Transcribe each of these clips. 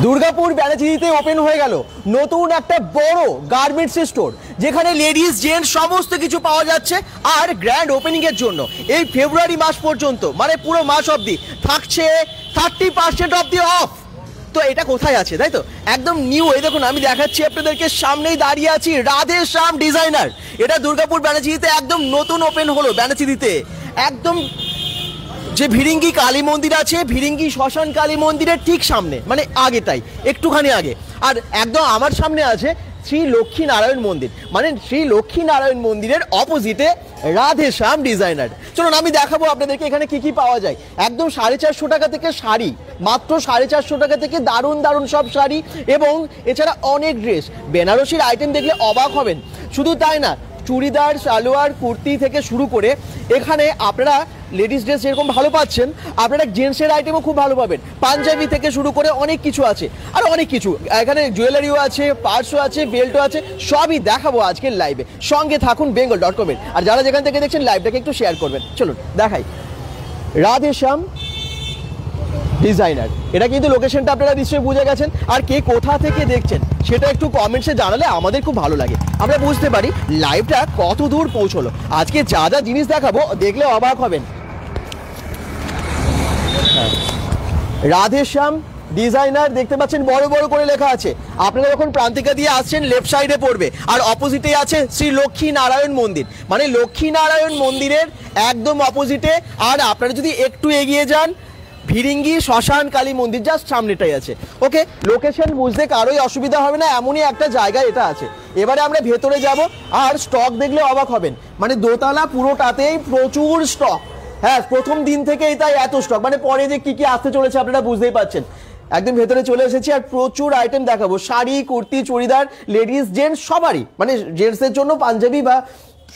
Durgapur ব্যানার্জিতে open হয়ে গেল নতুন একটা বড় গার্মেন্টস স্টোর, যেখানে লেডিস জেন্টস সমস্ত কিছু পাওয়া যাচ্ছে। আর গ্র্যান্ড ওপেনিং এর জন্য এই ফেব্রুয়ারি মাস পর্যন্ত, মানে পুরো মাস অবধি থাকছে 30% অফ দি অফ। তো এটা কোথায় আছে, তাই তো একদম নিউ। এই দেখুন, আমি দেখাচ্ছি আপনাদেরকে, সামনেই দাঁড়িয়ে আছি রাধে শ্যাম ডিজাইনার। এটা দুর্গাপুর ব্যানার্জিতে একদম নতুন ওপেন হলো ব্যানার্জিতে। একদম যে ভিরিঙ্গি কালী মন্দির আছে, ভিরিঙ্গি শ্মশান কালী মন্দিরের ঠিক সামনে, মানে আগেটাই, একটুখানি আগে। আর একদম আমার সামনে আছে শ্রী লক্ষ্মী নারায়ণ মন্দির, মানে শ্রী লক্ষ্মী নারায়ণ মন্দিরের অপোজিটে রাধে শ্যাম ডিজাইনার। চলুন আমি দেখাবো আপনাদেরকে এখানে কি কি পাওয়া যায়। একদম 450 টাকা থেকে শাড়ি, মাত্র 450 টাকা থেকে দারুণ দারুণ সব শাড়ি, এবং এছাড়া অনেক ড্রেস। বেনারসির আইটেম দেখলে অবাক হবেন। শুধু তাই না, চুড়িদার, সালোয়ার, কুর্তি থেকে শুরু করে এখানে আপনারা লেডিস ড্রেস যেরকম ভালো পাচ্ছেন, আপনারা জেন্টসের আইটেমও খুব ভালো পাবেন। পাঞ্জাবি থেকে শুরু করে অনেক কিছু আছে, আর অনেক কিছু এখানে জুয়েলারিও আছে, পার্সও আছে, বেল্টও আছে। সবই দেখাবো আজকের লাইভে। সঙ্গে থাকুন bengal.com-এর। আর যারা যেখান থেকে দেখছেন লাইভটাকে একটু শেয়ার করবেন। চলুন দেখাই রাধে শ্যাম ডিজাইনার। এটা কিন্তু লোকেশনটা আপনারা নিশ্চয়ই বুঝে গেছেন। আর কে কোথা থেকে দেখছেন সেটা একটু কমেন্টসে জানালে আমাদের খুব ভালো লাগে, আমরা বুঝতে পারি লাইভটা কত দূর পৌঁছলো। আজকে যা যা জিনিস দেখাবো দেখলে অবাক হবেন। রাধে শ্যাম ডিজাইনার দেখতে পাচ্ছেন, বড় বড় করে লেখা আছে। আপনারা যখন প্রান্তিকা দিয়ে আসছেন লেফট সাইডে পড়বে, আর অপোজিটে আছে শ্রী লক্ষ্মী নারায়ণ মন্দির, মানে লক্ষ্মী নারায়ণ মন্দিরের একদম অপোজিটে। আর আপনারা যদি একটু এগিয়ে যান, ভিরিঙ্গি শ্মশান কালী মন্দির জাস্ট সামনেটাই আছে। ওকে, লোকেশন বুঝতে কারোই অসুবিধা হবে না, এমনই একটা জায়গা এটা আছে। এবারে আমরা ভেতরে যাব, আর স্টক দেখলে অবাক হবেন। মানে দোতলা পুরোটাতেই প্রচুর স্টক। হ্যাঁ, প্রথম দিন থেকেই তাই এত স্টক, মানে পরে যে কি কি আসতে চলেছে আপনারা বুঝতেই পাচ্ছেন। একদম ভেতরে চলে এসেছি, আর প্রচুর আইটেম দেখাবো। শাড়ি, কুর্তি, চুড়িদার, লেডিস জেন্টস সবারই, মানে জেন্টসের জন্য পাঞ্জাবি বা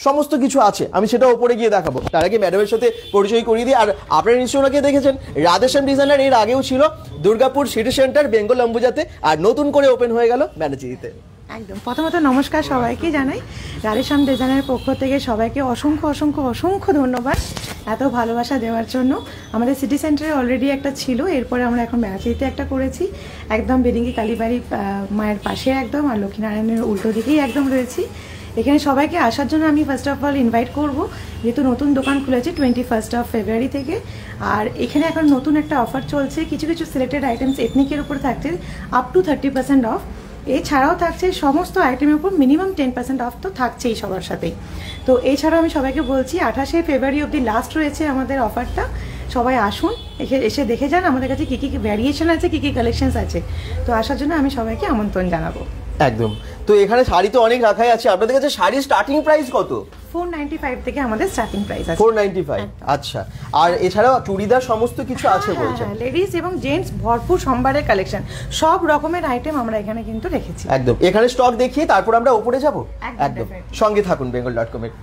সমস্ত কিছু আছে। আমি সেটা ওপরে গিয়ে দেখাবো। তার আগে ম্যাডামের সাথে পরিচয় করিয়ে দিই। আর আপনারা নিশ্চয়ই ওনাকে দেখেছেন, রাধেশ্যাম ডিজাইনার এর আগেও ছিল দুর্গাপুর সিটি সেন্টার বেঙ্গল অম্বুজাতে, আর নতুন করে ওপেন হয়ে গেল ব্যানার্জিতে। একদম প্রথমত নমস্কার সবাইকে জানাই। রাধেশ্যাম ডিজাইনের পক্ষ থেকে সবাইকে অসংখ্য অসংখ্য অসংখ্য ধন্যবাদ এত ভালোবাসা দেওয়ার জন্য। আমাদের সিটি সেন্টারে অলরেডি একটা ছিল, এরপরে আমরা এখন ব্যানার্জিতে একটা করেছি, একদম বেরিঙ্গি কালীবাড়ি মায়ের পাশে একদম, আর লক্ষ্মীনারায়ণের উল্টো দিকেই একদম রয়েছি। এখানে সবাইকে আসার জন্য আমি ফার্স্ট অফ অল ইনভাইট করব, যেহেতু নতুন দোকান খুলেছে 21 ফেব্রুয়ারি থেকে। আর এখানে এখন নতুন একটা অফার চলছে, কিছু কিছু সিলেক্টেড আইটেমস এথনিকের উপর থাকছে আপ টু 30% অফ। এছাড়াও থাকছে সমস্ত আইটেমের উপর মিনিমাম 10% অফ তো থাকছেই সবার সাথেই। তো এছাড়াও আমি সবাইকে বলছি 28 ফেব্রুয়ারি অবধি লাস্ট রয়েছে আমাদের অফারটা। সবাই আসুন, এসে দেখে যান আমাদের কাছে কী কী ভ্যারিয়েশন আছে, কী কী কালেকশনস আছে। তো আসার জন্য আমি সবাইকে আমন্ত্রণ জানাবো। একদম। তো এখানে শাড়ি তো অনেক রাখাই আছে। আপনাদের কাছে শাড়ির স্টার্টিং প্রাইস কত? 495 থেকে আমাদের স্টার্টিং প্রাইস আছে। 495, আচ্ছা। আর এছাড়াও চুড়িদার সমস্ত কিছু আছে বলছেন? লেডিস এবং জেন্টস ভরপুর সোমবারের কালেকশন, সব রকমের আইটেম আমরা এখানে কিন্তু রেখেছি। একদম। এখানে স্টক দেখিয়ে তারপর আমরা উপরে যাব। একদম, সঙ্গে থাকুন bengal.com-এর।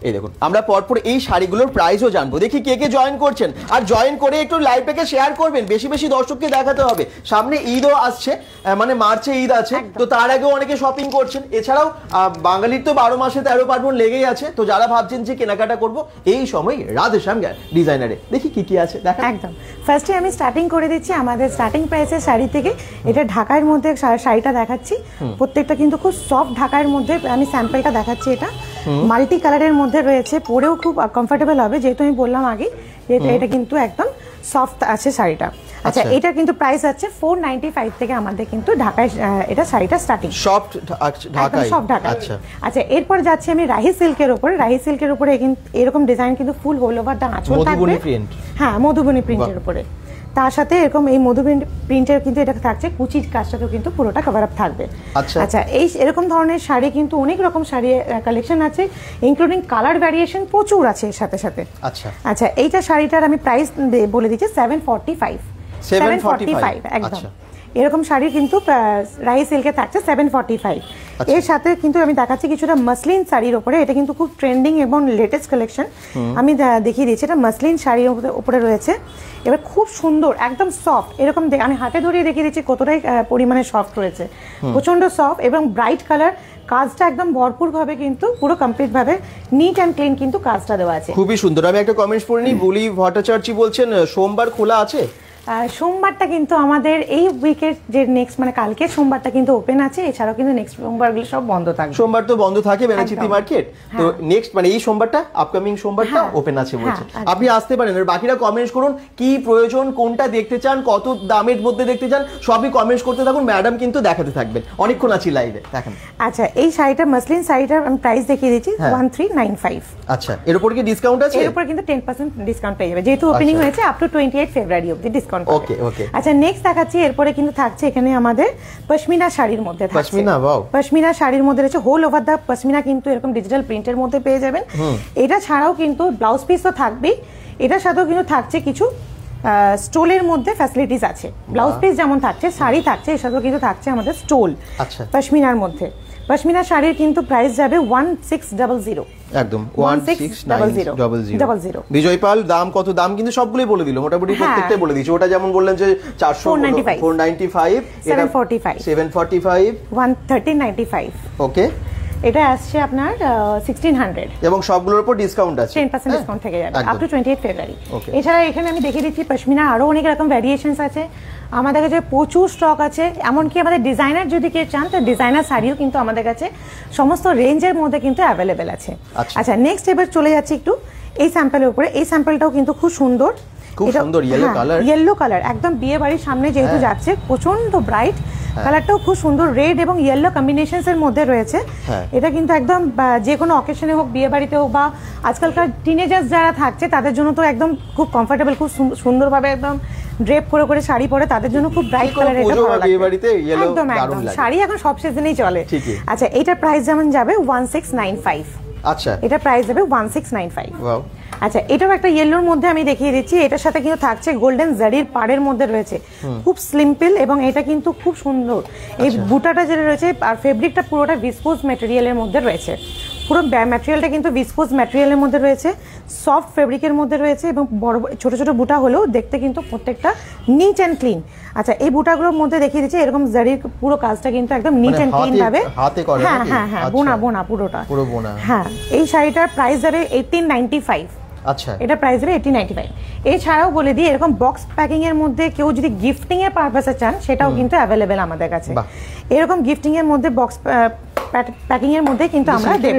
এই দেখুন, আমরা পরপর এই শাড়িগুলোর প্রাইসও জানবো। দেখি কে কে জয়েন করছেন, আর জয়েন করে একটু লাইভটাকে শেয়ার করবেন, বেশি বেশি দর্শককে দেখাতে হবে। সামনে ঈদও আসছে, মানে মার্চে ঈদ আছে, তো তার আগেও অনেকে শপিং করছেন। এছাড়াও বাঙালির তো 12 মাসে 13 পার্বণ লেগেই আছে। তো যারা ভাবছেন যে কেনাকাটা করব, এই সময় রাধেশ্যাম ডিজাইনারে দেখি কি কি আছে দেখা। একদম ফার্স্টে আমি স্টার্টিং করে দিচ্ছি আমাদের স্টার্টিং প্রাইসের শাড়ি থেকে। এটা ঢাকার মধ্যে শাড়িটা দেখাচ্ছি, প্রত্যেকটা কিন্তু খুব সফট ঢাকার মধ্যে। আমি স্যাম্পলটা দেখাচ্ছি, এটা মাল্টি কালারের মধ্যে রয়েছে, পরেও খুব কমফোর্টেবল হবে, যেহেতু আমি বললাম আগে এটা কিন্তু একদম সফট আছে শাড়িটা। আচ্ছা, এটা কিন্তু প্রাইস আছে 495 থেকে আমাদের কিন্তু ঢাকায় এটা শাড়িটা স্টার্টিং, সফট ঢাকায়, সফট ঢাকা। আচ্ছা, এরপর যাচ্ছি আমি রাহি সিল্কের উপরে। রাহি সিল্কের উপরে এরকম ডিজাইন কিন্তু ফুল হোল ওভার দা আঁচল থাকবে। হ্যাঁ, মধুবনী প্রিন্টের উপরে, তার সাথে এরকম এই মধুবনী প্রিন্টের কিন্তু এটা থাকছে, কুচির কাজটাতেও কিন্তু পুরোটা কভার আপ থাকবে। আচ্ছা, এই এরকম ধরনের শাড়ি কিন্তু অনেক রকম শাড়ি কালেকশন আছে, ইনক্লুডিং কালার ভ্যারিয়েশন প্রচুর আছে এর সাথে সাথে। আচ্ছা, এইটা শাড়িটার আমি প্রাইস বলে দিচ্ছি 745 একদম। এরকম শাড়ি কিন্তু রাহি সিল্কে থাকছে 745। এর সাথে কিন্তু আমি দেখাচ্ছি কিছুটা মাসলিন শাড়ির উপরে। এটা কিন্তু খুব ট্রেন্ডিং এবং লেটেস্ট কালেকশন, আমি দেখিয়ে দিচ্ছি। এটা মাসলিন শাড়ির উপরে রয়েছে, এবার খুব সুন্দর একদম সফট। এরকম আমি হাতে ধরিয়ে দেখিয়ে দিচ্ছি কতটাই পরিমাণে সফট রয়েছে, প্রচন্ড সফট এবং ব্রাইট কালার। কাজটা একদম ভরপুর ভাবে কিন্তু পুরো কমপ্লিট ভাবে নিট অ্যান্ড ক্লিন কিন্তু কাজটা দেওয়া আছে, খুবই সুন্দর। আমি একটা কমেন্টস পড়ে নি, বুলি ভট্টাচার্য বলছেন সোমবার খোলা আছে। সোমবারটা কিন্তু আমাদের এই উইকের যে নেক্সট মানে কালকে সোমবারটা কিন্তু ওপেন আছে, এছাড়াও কিন্তু নেক্সট সোমবারগুলো সব বন্ধ থাকবে। সোমবার তো বন্ধ থাকে বেনাচিতি মার্কেট, তো নেক্সট মানে এই সোমবারটা আপকামিং সোমবারটা ওপেন আছে বলছে। আপনি আসতে পারেন, আর বাকিরা কমেন্টস করুন কি প্রয়োজন, কোনটা দেখতে চান, কত দামের মধ্যে দেখতে চান, সবই কমেন্টস করতে থাকুন, ম্যাডাম কিন্তু দেখাতে থাকবেন। অনেকক্ষণ আছি লাইভে, দেখেন। আচ্ছা, এই শাড়িটা মাসলিন শাড়িটার আমি প্রাইস দেখিয়ে দিচ্ছি 1395। আচ্ছা, এর উপর কি ডিসকাউন্ট আছে? এর উপর কিন্তু 10% ডিসকাউন্ট পেয়ে যাবে, যেহেতু ওপেনিং হয়েছে আপ টু 28 ফেব্রুয়ারি অবধি ডিসকাউন্ট। ওকে ওকে। আচ্ছা, নেক্সট দেখাচ্ছি, এরপরে কিন্তু থাকছে এখানে আমাদের পশমিনা শাড়ির মধ্যে থাকছে। পশমিনা, ওয়াও। পশমিনা শাড়ির মধ্যে রয়েছে হোল ওভার দা পশমিনা, কিন্তু এরকম ডিজিটাল প্রিন্টের মধ্যে পেয়ে যাবেন। এটা ছাড়াও কিন্তু ব্লাউজ পিস তো থাকবেই, এটার সাথেও কিন্তু থাকছে কিছু স্টোলের মধ্যে ফ্যাসিলিটিস আছে। ব্লাউজ পিস যেমন থাকছে, শাড়ি থাকছে, এর সাথেও কিন্তু থাকছে আমাদের স্টোল। আচ্ছা, পশমিনার মধ্যে পশমিনা শাড়ির কিন্তু প্রাইস যাবে 1600, একদম 1600। বিজয় পাল দাম কত, দাম কিন্তু সবগুলোই বলে দিল, মোটামুটি প্রত্যেকটাই বলে দিয়েছে। ওটা যেমন বললেন যে 495, 745, 1395। ওকে, এটা আসছে আপনার 1600 এবং সবগুলোর উপর ডিসকাউন্ট আছে, 10% ডিসকাউন্ট থেকে যাবে আপ টু 28 ফেব্রুয়ারি। Okay. এছাড়া এখানে আমি দেখিয়ে দিচ্ছি পশমিনা আরো অনেক রকম ভ্যারিয়েশনস আছে আমাদের কাছে, প্রচুর স্টক আছে। এমনকি আমাদের ডিজাইনার যদি কেউ চান তো ডিজাইনার শাড়িও কিন্তু আমাদের কাছে সমস্ত রেঞ্জের মধ্যে কিন্তু অ্যাভেলেবেল আছে। আচ্ছা, নেক্সট এবার চলে যাচ্ছি একটু এই স্যাম্পলের উপরে। এই স্যাম্পলটাও কিন্তু খুব সুন্দর, খুব সুন্দর ইয়েলো কালার, ইয়েলো কালার, একদম বিয়ে বাড়ির সামনে যেহেতু যাচ্ছে, প্রচন্ড ব্রাইট কালারটাও খুব সুন্দর, রেড এবং ইয়েলো কম্বিনেশনস এর মধ্যে রয়েছে। এটা কিন্তু একদম যে কোনো অকেশনে হোক, বিয়ে বাড়িতে হোক, বা আজকালকার টিনেজার্স যারা থাকছে তাদের জন্য তো একদম খুব কমফোর্টেবল, খুব সুন্দরভাবে একদম ড্রেপ করে করে শাড়ি পরে তাদের জন্য খুব ব্রাইট কালার, এটা ভালো লাগে। একদম একদম শাড়ি এখন সব সিজনেই চলে। আচ্ছা, এটার প্রাইস যেমন যাবে 1695। আচ্ছা, এটা প্রাইস যাবে 1695। ওয়াও। আচ্ছা, এটাও একটা ইয়েলোর মধ্যে আমি দেখিয়ে দিচ্ছি। এটার সাথে কিন্তু থাকছে গোল্ডেন জারির পাড়ের মধ্যে রয়েছে, খুব সিম্পল, এবং এটা কিন্তু খুব সুন্দর। এই বুটাটা যেটা রয়েছে আর ফেব্রিকটা পুরোটা ভিসকোজ ম্যাটেরিয়ালের মধ্যে রয়েছে, পুরো ম্যাটেরিয়ালটা কিন্তু ভিসকোজ ম্যাটেরিয়ালের মধ্যে রয়েছে, সফট ফেব্রিকের মধ্যে রয়েছে, এবং বড় ছোট ছোট বুটা হলেও দেখতে কিন্তু প্রত্যেকটা নিট অ্যান্ড ক্লিন। আচ্ছা, এই বুটাগুলোর মধ্যে দেখিয়ে দিচ্ছি এরকম জারির পুরো কাজটা কিন্তু একদম নিট অ্যান্ড ক্লিন ভাবে হ্যাঁ হ্যাঁ হ্যাঁ বোনা বোনা পুরোটা পুরো বোনা। হ্যাঁ, এই শাড়িটার প্রাইস যাবে 1895। আচ্ছা, এটা প্রাইস যাবে 1895। এছাড়াও বলে দিই, এরকম বক্স প্যাকিং এর মধ্যে কেউ যদি গিফটিং এর পারপাসে চান সেটাও কিন্তু অ্যাভেলেবেল আমাদের কাছে। এরকম গিফটিং এর মধ্যে বক্স প্যাকিং এর মধ্যে কিন্তু আমরা দেব।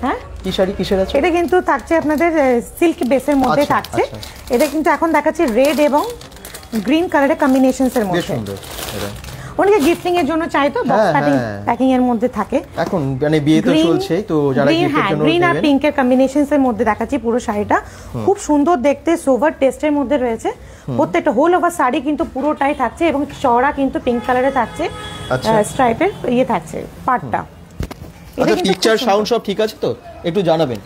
হ্যাঁ, কি শাড়ি কিসের আছে? এটা কিন্তু থাকছে আপনাদের সিল্ক বেসের মধ্যে থাকছে। এটা কিন্তু এখন দেখাচ্ছি রেড এবং গ্রিন কালারের কম্বিনেশনস এর মধ্যে। সুন্দর। অনেকে গিফটিং এর জন্য চাই তো বক্স প্যাকিং এর মধ্যে থাকে। এখন মানে বিয়ে তো চলছে, তো যারা গিফটের জন্য গ্রিন আর পিঙ্ক এর কম্বিনেশনস এর মধ্যে দেখাচ্ছি পুরো শাড়িটা, খুব সুন্দর দেখতে, সোভার টেস্টের মধ্যে রয়েছে। প্রত্যেকটা হোল ওভার শাড়ি কিন্তু পুরোটাই থাকছে, এবং চওড়া কিন্তু পিঙ্ক কালারে থাকছে, স্ট্রাইপের ইয়ে থাকছে পাটটা। আচ্ছা, পিকচার সাউন্ড সব ঠিক আছে তো একটু জানাবেন।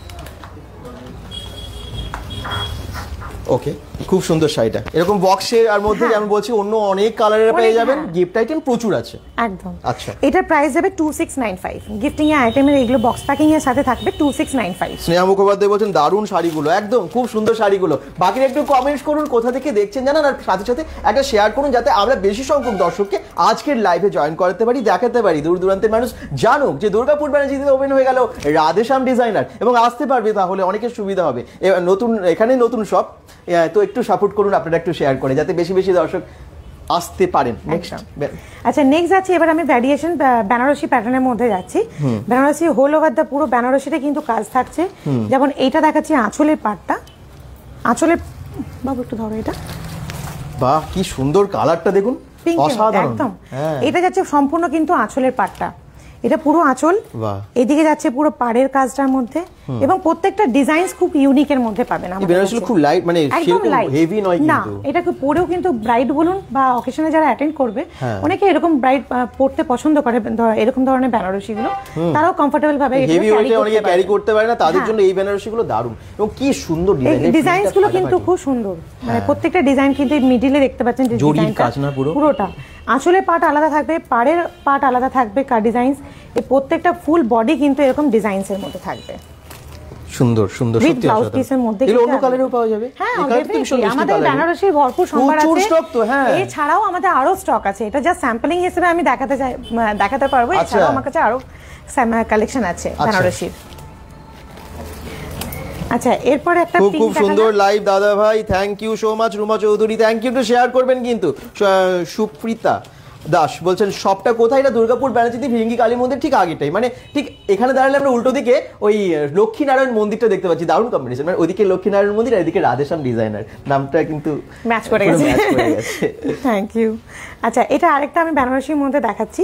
ওকে, খুব সুন্দর শাড়িটা, এরকম বক্সের আর মধ্যে যেমন বলছি অন্য অনেক কালারের পেয়ে যাবেন, গিফট আইটেম প্রচুর আছে একদম। আচ্ছা, এটার প্রাইস যাবে 2695। গিফটিং এর আইটেমের এগুলো বক্স প্যাকিং এর সাথে থাকবে 2695। স্নেহা মুখোপাধ্যায় বলছেন দারুণ শাড়িগুলো, একদম খুব সুন্দর শাড়িগুলো। বাকিরা একটু কমেন্টস করুন কোথা থেকে দেখছেন জানান, আর সাথে সাথে একটা শেয়ার করুন যাতে আমরা বেশি সংখ্যক দর্শককে আজকের লাইভে জয়েন করাতে পারি, দেখাতে পারি, দূর দূরান্তের মানুষ জানুক যে দুর্গাপুর ব্যানার্জিতে ওপেন হয়ে গেল রাধেশ্যাম ডিজাইনার, এবং আসতে পারবে, তাহলে অনেকের সুবিধা হবে। নতুন এখানে নতুন শপ, তো একটু সাপোর্ট করুন আপনারা, একটু শেয়ার করে যাতে বেশি বেশি দর্শক আসতে পারেন। আচ্ছা, নেক্সট যাচ্ছি এবার আমি ভ্যারিয়েশন বেনারসি প্যাটার্নের মধ্যে যাচ্ছি। বেনারসি হোল ওভার দা পুরো বেনারসিতে কিন্তু কাজ থাকছে। যেমন এইটা দেখাচ্ছি আঁচলের পাটটা, আঁচলের বাবু একটু ধরো, এটা বাহ কি সুন্দর কালারটা দেখুন, অসাধারণ একদম। এটা যাচ্ছে সম্পূর্ণ কিন্তু আঁচলের পাটটা, এটা পুরো আঁচল, এদিকে যাচ্ছে পুরো পাড়ের কাজটার মধ্যে, এবং প্রত্যেকটা ডিজাইনস খুব ইউনিক এর মধ্যে পাবেন। বেনারসি খুব লাইট, মানে সেরকম হেভি নয় কিন্তু না, এটাকে পরেও কিন্তু ব্রাইড বলুন বা অকেশনে যারা অ্যাটেন্ড করবে, অনেকে এরকম ব্রাইড পড়তে পছন্দ করে এরকম ধরনের বেনারসি গুলো, তারাও কমফোর্টেবল ভাবে হেভি ওয়েটে অনেকে ক্যারি করতে পারে না, তাদের জন্য এই বেনারসি গুলো দারুণ, এবং কি সুন্দর ডিজাইনস গুলো কিন্তু খুব সুন্দর, মানে প্রত্যেকটা ডিজাইন কিন্তু মিডিলে দেখতে পাচ্ছেন যে ডিজাইনটা পুরোটা। আঁচলের পার্ট আলাদা থাকবে, পাড়ের পার্ট আলাদা থাকবে, ডিজাইনস, এই প্রত্যেকটা ফুল বডি কিন্তু এরকম ডিজাইনস এর মধ্যে থাকবে। সুন্দর সুন্দর, সত্যি ব্লাউজ পিসের মধ্যে এগুলো অন্য কালারেও পাওয়া যাবে। হ্যাঁ, আমাদের বেনারসি ভরপুর সম্ভার আছে, স্টক তো। হ্যাঁ, এছাড়াও আমাদের আরো স্টক আছে, এটা জাস্ট স্যাম্পলিং হিসেবে আমি দেখাতে পারবো। এছাড়াও আমার কাছে আরো কালেকশন আছে বেনারসির। আচ্ছা এরপর একটা খুব খুব সুন্দর লাইভ দাদা ভাই, thank you so much Ruma Chowdhury, thank you. একটু শেয়ার করবেন কিন্তু। সুপ্রিতা দাস বলছেন শপটা কোথায়? এটা দুর্গাপুর ব্যানার্জিতে ভিঙ্গি কালী মন্দির ঠিক আগেটাই, মানে ঠিক এখানে দাঁড়ালে আমরা উল্টো দিকে ওই লক্ষ্মীনারায়ণ মন্দিরটা দেখতে পাচ্ছি, দারুণ কম্বিনেশন, মানে ওইদিকে লক্ষ্মীনারায়ণ মন্দির আর এদিকে রাধেশ্যাম ডিজাইনার, নামটা কিন্তু ম্যাচ করে গেছে। Thank you. আচ্ছা এটা আরেকটা আমি বেনারসির মধ্যে দেখাচ্ছি,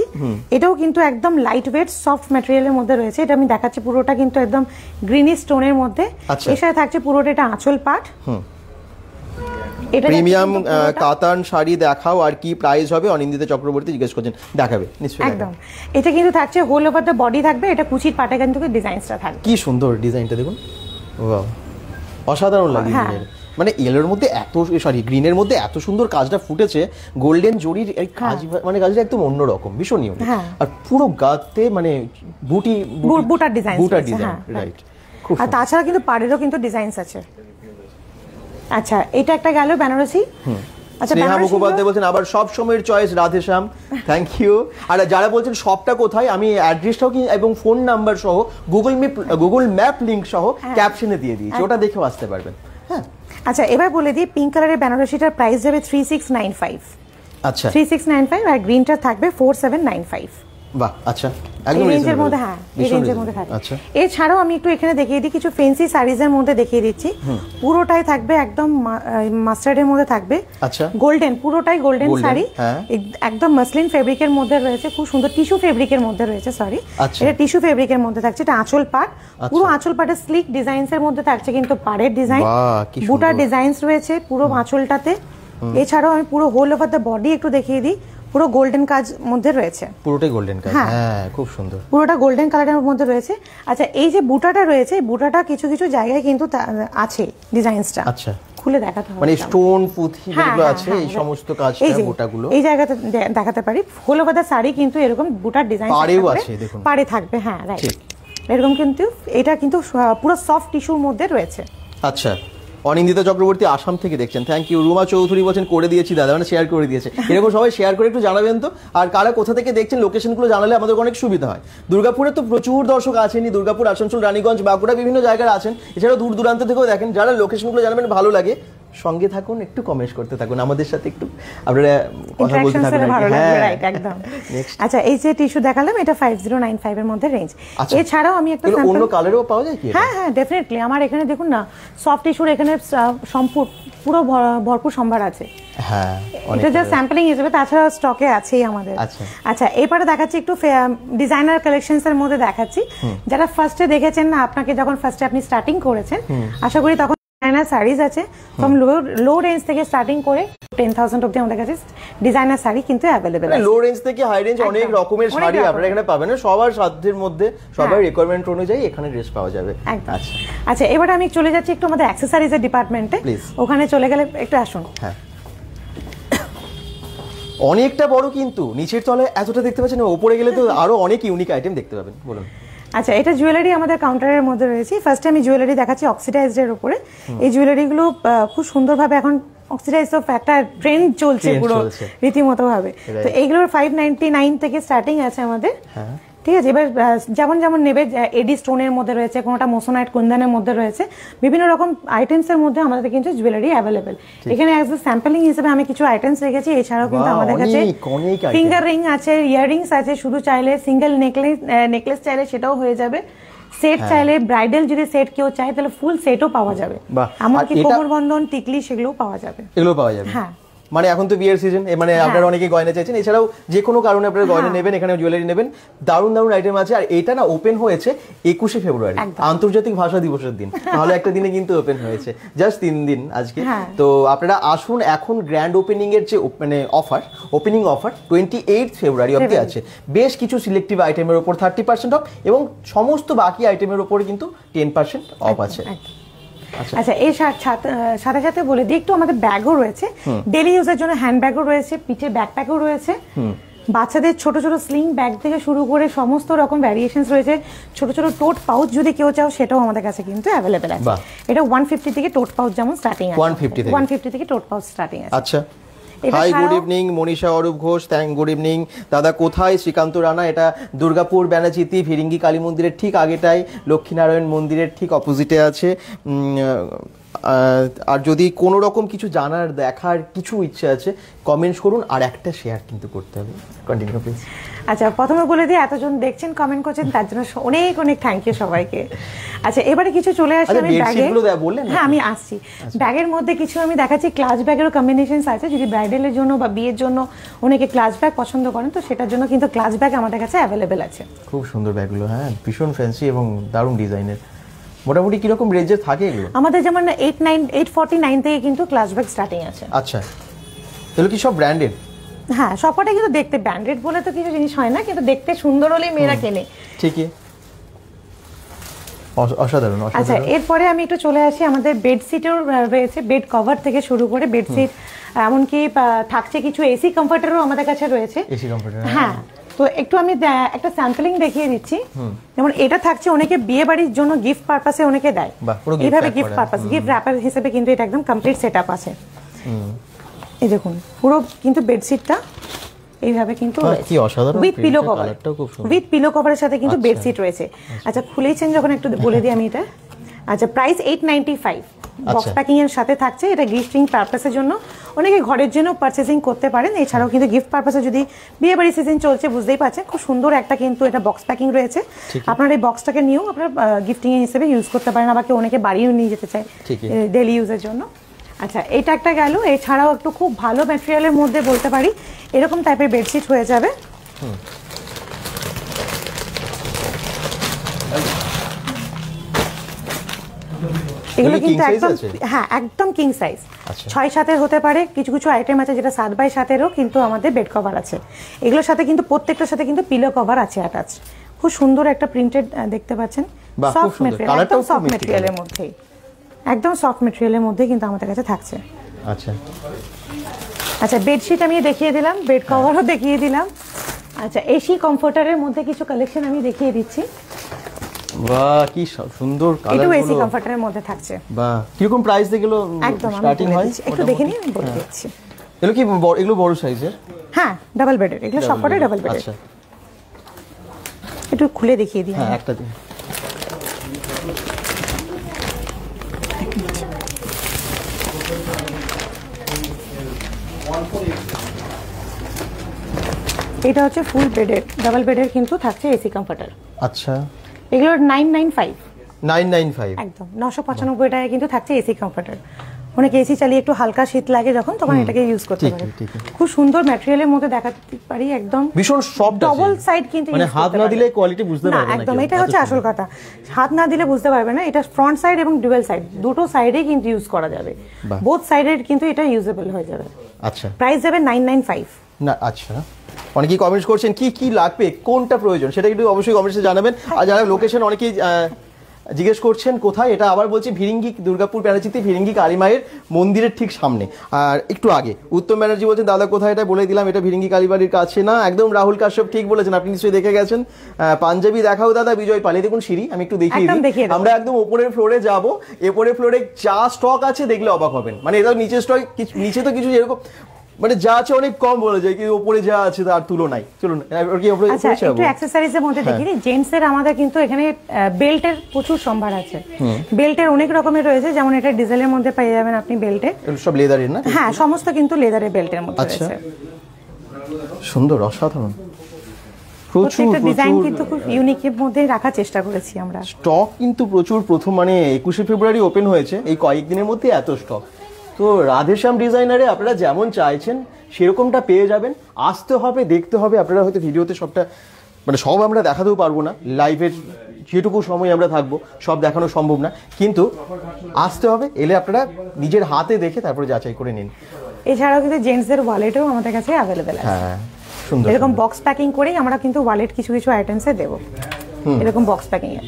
এটাও কিন্তু একদম লাইট ওয়েট সফট ম্যাটেরিয়ালের মধ্যে রয়েছে। এটা আমি দেখাচ্ছি পুরোটা কিন্তু একদম গ্রিনি স্টোনের মধ্যে, এর সাথে থাকছে পুরোটা এটা আঁচল পাট। প্রিমিয়াম কাতান শাড়ি দেখাও, আর কি প্রাইস হবে? অনিন্দিতা চক্রবর্তী জিজ্ঞেস করছেন, দেখাবে নিশ্চয়ই একদম। এটা কিন্তু থাকছে হোল ওভার দ্য বডি থাকবে, এটা কুচির পাটে কিন্তু ডিজাইনটা থাকবে। কি সুন্দর ডিজাইনটা দেখুন, ওয়াও অসাধারণ লাগে। মানে ইয়েলোর মধ্যে এত, সরি গ্রিনের মধ্যে এত সুন্দর কাজটা ফুটেছে, গোল্ডেন জরির এই কাজ, মানে কাজটা একদম অন্যরকম, ভীষণ ইউনিক। আর পুরো গাতে মানে বুটার ডিজাইন, রাইট। আর তাছাড়া কিন্তু পাড়েরও কিন্তু ডিজাইনস আছে। আচ্ছা এটা একটা গেল বেনারসি। আচ্ছা স্নেহা মুখোপাধ্যায় বলছেন আবার সব সময়ের চয়েস রাধেশ্যাম, থ্যাংক ইউ। আর যারা বলছেন শপটা কোথায়, আমি অ্যাড্রেসটাও কি এবং ফোন নাম্বার সহ গুগল ম্যাপ লিংক সহ ক্যাপশনে দিয়ে দিয়েছি, ওটা দেখেও আসতে পারবেন। হ্যাঁ আচ্ছা এবার বলে দিই, পিঙ্ক কালারের বেনারসিটার প্রাইস যাবে 3695। আচ্ছা 3695, আর গ্রিনটা থাকবে 4795। বাহ, আচ্ছা একদম রেঞ্জের মধ্যে, হ্যাঁ এই রেঞ্জের মধ্যে থাকবে। আচ্ছা এছাড়াও আমি একটু এখানে দেখিয়ে দিই কিছু ফ্যান্সি শাড়িজের মধ্যে দেখিয়ে দিচ্ছি। পুরোটাই থাকবে একদম মাস্টার্ডের মধ্যে থাকবে, আচ্ছা গোল্ডেন, পুরোটাই গোল্ডেন শাড়ি, একদম মাসলিন ফেব্রিকের মধ্যে রয়েছে, খুব সুন্দর টিস্যু ফেব্রিকের মধ্যে রয়েছে, সরি এটা টিস্যু ফেব্রিকের মধ্যে থাকছে। এটা আঁচল পাট, পুরো আঁচল পাটের স্লিক ডিজাইনস এর মধ্যে থাকছে কিন্তু পাড়ের ডিজাইন, বুটার ডিজাইনস রয়েছে পুরো আঁচলটাতে। এছাড়াও আমি পুরো হোল ওভার দ্য বডি একটু দেখিয়ে দিই, পুরো গোল্ডেন কাজ মধ্যে রয়েছে, পুরোটাই গোল্ডেন কাজ, হ্যাঁ খুব সুন্দর, পুরোটা গোল্ডেন কালারের মধ্যে রয়েছে। আচ্ছা এই যে বুটাটা রয়েছে, বুটাটা কিছু কিছু জায়গায় কিন্তু আছে ডিজাইনসটা, আচ্ছা খুলে দেখাতে হবে, মানে স্টোন পুঁথি যেগুলো আছে এই সমস্ত কাজটা বুটাগুলো এই জায়গাতে দেখাতে পারি। হোল ওভার দ্য শাড়ি কিন্তু এরকম বুটার ডিজাইন পাড়েও আছে, দেখুন পাড়ে থাকবে, হ্যাঁ রাইট এরকম, কিন্তু এটা কিন্তু পুরো সফট টিস্যুর মধ্যে রয়েছে। আচ্ছা অনিন্দিতা চক্রবর্তী আসাম থেকে দেখছেন, থ্যাংক ইউ। রুমা চৌধুরী বলছেন করে দিয়েছি দাদা, মানে শেয়ার করে দিয়েছে, এরকম সবাই শেয়ার করে একটু জানাবেন তো। আর কারা কোথা থেকে দেখছেন লোকেশনগুলো জানালে আমাদের অনেক সুবিধা হয়। দুর্গাপুরে তো প্রচুর দর্শক আছেনই, দুর্গাপুর, আসানসোল, রানীগঞ্জ, বাঁকুড়া বিভিন্ন জায়গায় আছেন, এছাড়াও দূর দূরান্ত থেকেও দেখেন। যারা লোকেশনগুলো জানাবেন ভালো লাগে, সঙ্গে থাকুন, একটু কমেন্ট করতে থাকুন, আমাদের সাথে একটু আপনারা কথা বলতে থাকুন। রাইট একদম। আচ্ছা এই যে টিস্যু দেখালাম এটা 5095 এর মধ্যে রেঞ্জ। এছাড়াও আমি একটা অন্য কালারও পাওয়া যায় কি? হ্যাঁ হ্যাঁ ডেফিনেটলি, আমার এখানে দেখুন না সফট টিস্যুর এখানে পুরো ভরপুর সম্ভার আছে। হ্যাঁ এটা জাস্ট স্যাম্পলিং হিসেবে, তাছাড়া স্টকে আছেই আমাদের। আচ্ছা এবারে দেখাচ্ছি একটু ডিজাইনার কালেকশনস এর মধ্যে দেখাচ্ছি। যারা ফার্স্টে দেখেছেন না, আপনাকে যখন ফার্স্টে আপনি স্টার্টিং করেছেন, আশা করি তখন ডিজাইনার শাড়িজ আছে ফ্রম লো রেঞ্জ থেকে স্টার্টিং করে 10,000 অবধি আমাদের কাছে ডিজাইনার শাড়ি কিন্তু অ্যাভেলেবেল আছে। লো রেঞ্জ থেকে হাই রেঞ্জ অনেক রকমের শাড়ি আপনারা এখানে পাবেন, সবার সাধ্যের মধ্যে, সবার রিকোয়ারমেন্ট অনুযায়ী এখানে ড্রেস পাওয়া যাবে। আচ্ছা আচ্ছা এবারে আমি চলে যাচ্ছি একটু আমাদের অ্যাকসেসরিজ এর ডিপার্টমেন্টে, ওখানে চলে গেলে একটু আসুন। হ্যাঁ অনেকটা বড়, কিন্তু নিচের তলায় এতটা দেখতে পাচ্ছেন, উপরে গেলে তো আরো অনেক ইউনিক আইটেম দেখতে পাবেন। বলুন। আচ্ছা এটা জুয়েলারি আমাদের কাউন্টারের মধ্যে রয়েছে। ফার্স্টে আমি জুয়েলারি দেখাচ্ছি অক্সিডাইজড এর উপরে। এই জুয়েলারিগুলো খুব সুন্দরভাবে এখন অক্সিডাইজড অফ একটা ট্রেন্ড চলছে পুরো রীতিমতো ভাবে। তো এইগুলোর 599 থেকে স্টার্টিং আছে আমাদের, ঠিক আছে। এবার যেমন যেমন নেবে, এডি স্টোনের মধ্যে রয়েছে, কোনটা মোসোনাইট কুন্দনের মধ্যে রয়েছে, বিভিন্ন রকম আইটেমস এর মধ্যে আমাদের কিন্তু জুয়েলারি অ্যাভেলেবেল। এখানে অ্যাজ এ স্যাম্পলিং হিসেবে আমি কিছু আইটেমস রেখেছি। এছাড়াও কিন্তু আমাদের কাছে ফিঙ্গার রিং আছে, ইয়াররিংস আছে, শুধু চাইলে সিঙ্গেল নেকলেস চাইলে সেটাও হয়ে যাবে, সেট চাইলে ব্রাইডাল যদি সেট কেউ চায় তাহলে ফুল সেটও পাওয়া যাবে, এমনকি কোমর বন্ধন, টিকলি সেগুলোও পাওয়া যাবে, এগুলো পাওয়া যাবে। হ্যাঁ মানে এখন তো বিয়ের সিজন, মানে আপনারা অনেকে গয়না চাইছেন, এছাড়াও যে কোনো কারণে আপনারা গয়না নেবেন, এখানে জুয়েলারি নেবেন, দারুণ দারুণ আইটেম আছে। আর এটা না ওপেন হয়েছে 21শে ফেব্রুয়ারি, আন্তর্জাতিক ভাষা দিবসের দিন, তাহলে একটা দিনে কিন্তু ওপেন হয়েছে, জাস্ট 3 দিন আজকে। তো আপনারা আসুন, এখন গ্র্যান্ড ওপেনিং এর যে মানে অফার, ওপেনিং অফার 28 ফেব্রুয়ারি অবধি আছে। বেশ কিছু সিলেক্টিভ আইটেমের উপর 30% অফ, এবং সমস্ত বাকি আইটেমের উপরে কিন্তু 10% অফ আছে। আচ্ছা এই সাথে সাথে বলে দিই একটু, আমাদের ব্যাগও রয়েছে, ডেলি ইউজের জন্য হ্যান্ড ব্যাগও রয়েছে, পিঠের ব্যাকপ্যাকও রয়েছে, বাচ্চাদের ছোট ছোট স্লিং ব্যাগ থেকে শুরু করে সমস্ত রকম ভ্যারিয়েশনস রয়েছে। ছোট ছোট টোট পাউচ যদি কেউ চাও সেটাও আমাদের কাছে কিন্তু অ্যাভেলেবেল আছে। এটা 150 থেকে টোট পাউচ যেমন স্টার্টিং আছে, 150 থেকে টোট পাউচ স্টার্টিং আছে। আচ্ছা hi good evening Manisha Arup Ghosh, good evening দাদা। কোথায়? শ্রীকান্ত রানা। এটা দুর্গাপুর ব্যানাচিতি ফিরিঙ্গি কালী মন্দিরের ঠিক আগেটাই, লক্ষ্মীনারায়ণ মন্দিরের ঠিক অপোজিটে আছে। আর যদি কোনো রকম কিছু জানার দেখার কিছু ইচ্ছে আছে কমেন্টস করুন, আর একটা শেয়ার কিন্তু করতে হবে। Continue please. আচ্ছা, প্রথমে বলে দিই, এতজন দেখছেন কমেন্ট করছেন তার জন্য অনেক অনেক থ্যাংক ইউ সবাইকে। আচ্ছা, এবারে কিছু চলে আসি আমি ব্যাগে। হ্যাঁ, আমি আসছি। ব্যাগের মধ্যে কিছু আমি দেখাচ্ছি, ক্লাচ ব্যাগেরও কম্বিনেশনস আছে। যদি ব্রাইডালের জন্য বা বিয়ের জন্য অনেকে ক্লাচ ব্যাগ পছন্দ করেন, তো সেটার জন্য কিন্তু ক্লাচ ব্যাগ আমাদের কাছে অ্যাভেলেবেল আছে। খুব সুন্দর ব্যাগগুলো, হ্যাঁ ভীষণ ফ্যান্সি এবং দারুণ ডিজাইনের। মোটামুটি কিরকম রেঞ্জে থাকে এগুলো? আমাদের যেমন 849 থেকে কিন্তু ক্লাচ ব্যাগ স্টার্টিং আছে। আচ্ছা, এগুলো কি সব ব্র্যান্ডেড? হ্যাঁ, সবকটাই কিন্তু দেখতে ব্র্যান্ডেড বলে তো কিছু জিনিস হয় না, কিন্তু দেখতে সুন্দর হলেই মেয়েরা কেনে। ঠিকই, অসাধারণ। আচ্ছা, এরপরে আমি একটু চলে আসি, আমাদের বেডশিটও রয়েছে, বেড কভার থেকে শুরু করে বেডশিট, এমনকি থাকছে কিছু এসি কমফর্টারও আমাদের কাছে রয়েছে। এসি কমফর্টার, হ্যাঁ। তো একটু আমি একটা স্যাম্পলিং দেখিয়ে দিচ্ছি। যেমন এটা থাকছে অনেকে বিয়ে বাড়ির জন্য গিফট পারপাসে অনেকে দেয়, এইভাবে গিফট পারপাস, গিফট র্যাপার হিসেবে কিন্তু এটা একদম কমপ্লিট সেটআপ আছে। এই দেখুন, পুরো কিন্তু বেডশিটটা এইভাবে কিন্তু কি অসাধারণ, with pillow cover, with pillow কভারের সাথে কিন্তু বেডশিট রয়েছে। আচ্ছা, খুলেছেন যখন একটু বলে দিই আমি এটা। আচ্ছা, প্রাইস 895, বক্স প্যাকিং এর সাথে থাকছে। এটা গিফটিং পারপাসের জন্য, অনেকে ঘরের জন্য পারচেজিং করতে পারেন। এছাড়াও কিন্তু গিফট পারপাসে যদি বিয়ে বাড়ি সিজন চলছে, বুঝতেই পারছেন খুব সুন্দর একটা কিন্তু এটা বক্স প্যাকিং রয়েছে। আপনার এই বক্সটাকে নিয়েও আপনার গিফটিং হিসেবে ইউজ করতে পারেন, আবার কেউ অনেকে বাড়িও নিয়ে যেতে চায় ডেইলি ইউজের জন্য। আচ্ছা, এটা একটা গেল। এছাড়াও একটু খুব ভালো ম্যাটেরিয়ালের মধ্যে বলতে পারি এরকম টাইপের বেডশিট হয়ে যাবে। এগুলো কিন্তু একদম, হ্যাঁ একদম কিং সাইজ, 6-7 হতে পারে। কিছু কিছু আইটেম আছে যেটা 7x7-এরও কিন্তু আমাদের বেড কভার আছে। এগুলোর সাথে কিন্তু প্রত্যেকটার সাথে কিন্তু পিলো কভার আছে অ্যাটাচ। খুব সুন্দর একটা প্রিন্টেড দেখতে পাচ্ছেন, সফট ম্যাটেরিয়াল, একদম সফট ম্যাটেরিয়ালের মধ্যেই, একদম সফট ম্যাটেরিয়ালের মধ্যে কিন্তু আমাদের কাছে থাকছে। আচ্ছা আচ্ছা, বেডশিট আমি দেখিয়ে দিলাম, বেড কভারও দেখিয়ে দিলাম। আচ্ছা, এসি কমফোর্টারের মধ্যে কিছু কালেকশন আমি দেখিয়ে দিচ্ছি। বাহ, কি সুন্দর কালার, এটা এসি কমফোর্টারের মধ্যে থাকছে। বাহ, কি রকম প্রাইস এগুলো স্টার্টিং হয়? একটু দেখে নিন, আমি বলে দিচ্ছি। এগুলো কি এগুলো বড় সাইজের? হ্যাঁ, ডাবল বেডের, এগুলো সবকটাই ডাবল বেডের। আচ্ছা, একটু খুলে দেখিয়ে দিই। হ্যাঁ, একটা দিন। এটা হচ্ছে ফুল বেডের, ডাবল বেডের কিন্তু থাকছে এসি কমফোর্টার। আচ্ছা, এগুলো 995, 995 একদম 995 টাকায় কিন্তু থাকছে এসি কমফোর্টার। অনেকে এসি চালিয়ে একটু হালকা শীত লাগে যখন, তখন এটাকে ইউজ করতে পারে। খুব সুন্দর ম্যাটেরিয়ালের মধ্যে দেখাতে পারি, একদম ভীষণ সফট, ডবল সাইড কিন্তু, মানে হাত না দিলে কোয়ালিটি বুঝতে পারবে না। একদম, এটা হচ্ছে আসল কথা, হাত না দিলে বুঝতে পারবে না। এটা ফ্রন্ট সাইড এবং ডুয়াল সাইড দুটো সাইডেই কিন্তু ইউজ করা যাবে, বোথ সাইডের কিন্তু এটা ইউজেবল হয়ে যাবে। আচ্ছা, প্রাইস যাবে 995 না। আচ্ছা, অনেকেই কমেন্টস করছেন কি কি লাগবে, কোনটা প্রয়োজন, সেটা কিন্তু অবশ্যই কমেন্টসে জানাবেন। আর যারা লোকেশন অনেকেই জিজ্ঞেস করছেন কোথায়, এটা আবার বলছি ফিরিঙ্গি দুর্গাপুর ব্যানাচিতে ফিরিঙ্গি কালী মায়ের মন্দিরের ঠিক সামনে। আর একটু আগে উত্তম ব্যানার্জি বলছেন দাদা কোথায়, এটা বলে দিলাম, এটা ফিরিঙ্গি কালীবাড়ির কাছে না, একদম রাহুল কাশ্যপ ঠিক বলেছেন, আপনি নিশ্চয়ই দেখে গেছেন। পাঞ্জাবি দেখাও দাদা, বিজয় পালে দেখুন সিঁড়ি, আমি একটু দেখিয়ে দিই। আমরা একদম উপরের ফ্লোরে যাব, এরপরের ফ্লোরে যা স্টক আছে দেখলে অবাক হবেন। মানে এটা নিচে স্টক, নিচে তো কিছু এরকম মানে যা আছে অনেক কম বলা যায়, কিন্তু উপরে যা আছে তার তুলনায়। চলুন একটু অ্যাকসেসরিজের মধ্যে দেখি। জেন্টস এর আমাদের কিন্তু এখানে বেল্টের প্রচুর সম্ভার আছে। বেল্টের অনেক রকমের রয়েছে, যেমন এটা ডিজেলের মধ্যে পেয়ে যাবেন আপনি বেল্টে, সব লেদারের না? হ্যাঁ, সমস্ত কিন্তু লেদারের বেল্টের মধ্যে রয়েছে। সুন্দর, অসাধারণ, প্রচুর ডিজাইন কিন্তু খুব ইউনিকের মধ্যে রাখার চেষ্টা করেছি আমরা। স্টক কিন্তু প্রচুর, প্রথম মানে 21শে ফেব্রুয়ারি ওপেন হয়েছে, এই কয়েকদিনের মধ্যে এত স্টক। তো রাধেশ্যাম ডিজাইনারে আপনারা যেমন চাইছেন সেরকমটা পেয়ে যাবেন। আসতে হবে, দেখতে হবে। আপনারা হয়তো ভিডিওতে সবটা মানে সব আমরা দেখাতেও পারবো না, লাইভের যেটুকু সময় আমরা থাকবো সব দেখানো সম্ভব না, কিন্তু আসতে হবে, এলে আপনারা নিজের হাতে দেখে তারপরে যাচাই করে নিন। এছাড়াও কিন্তু জেন্টসদের ওয়ালেটও আমাদের কাছে অ্যাভেলেবেল আছে। হ্যাঁ, সুন্দর, এরকম বক্স প্যাকিং করেই আমরা কিন্তু ওয়ালেট কিছু কিছু আইটেমসে দেবো, এরকম বক্স প্যাকিং এ।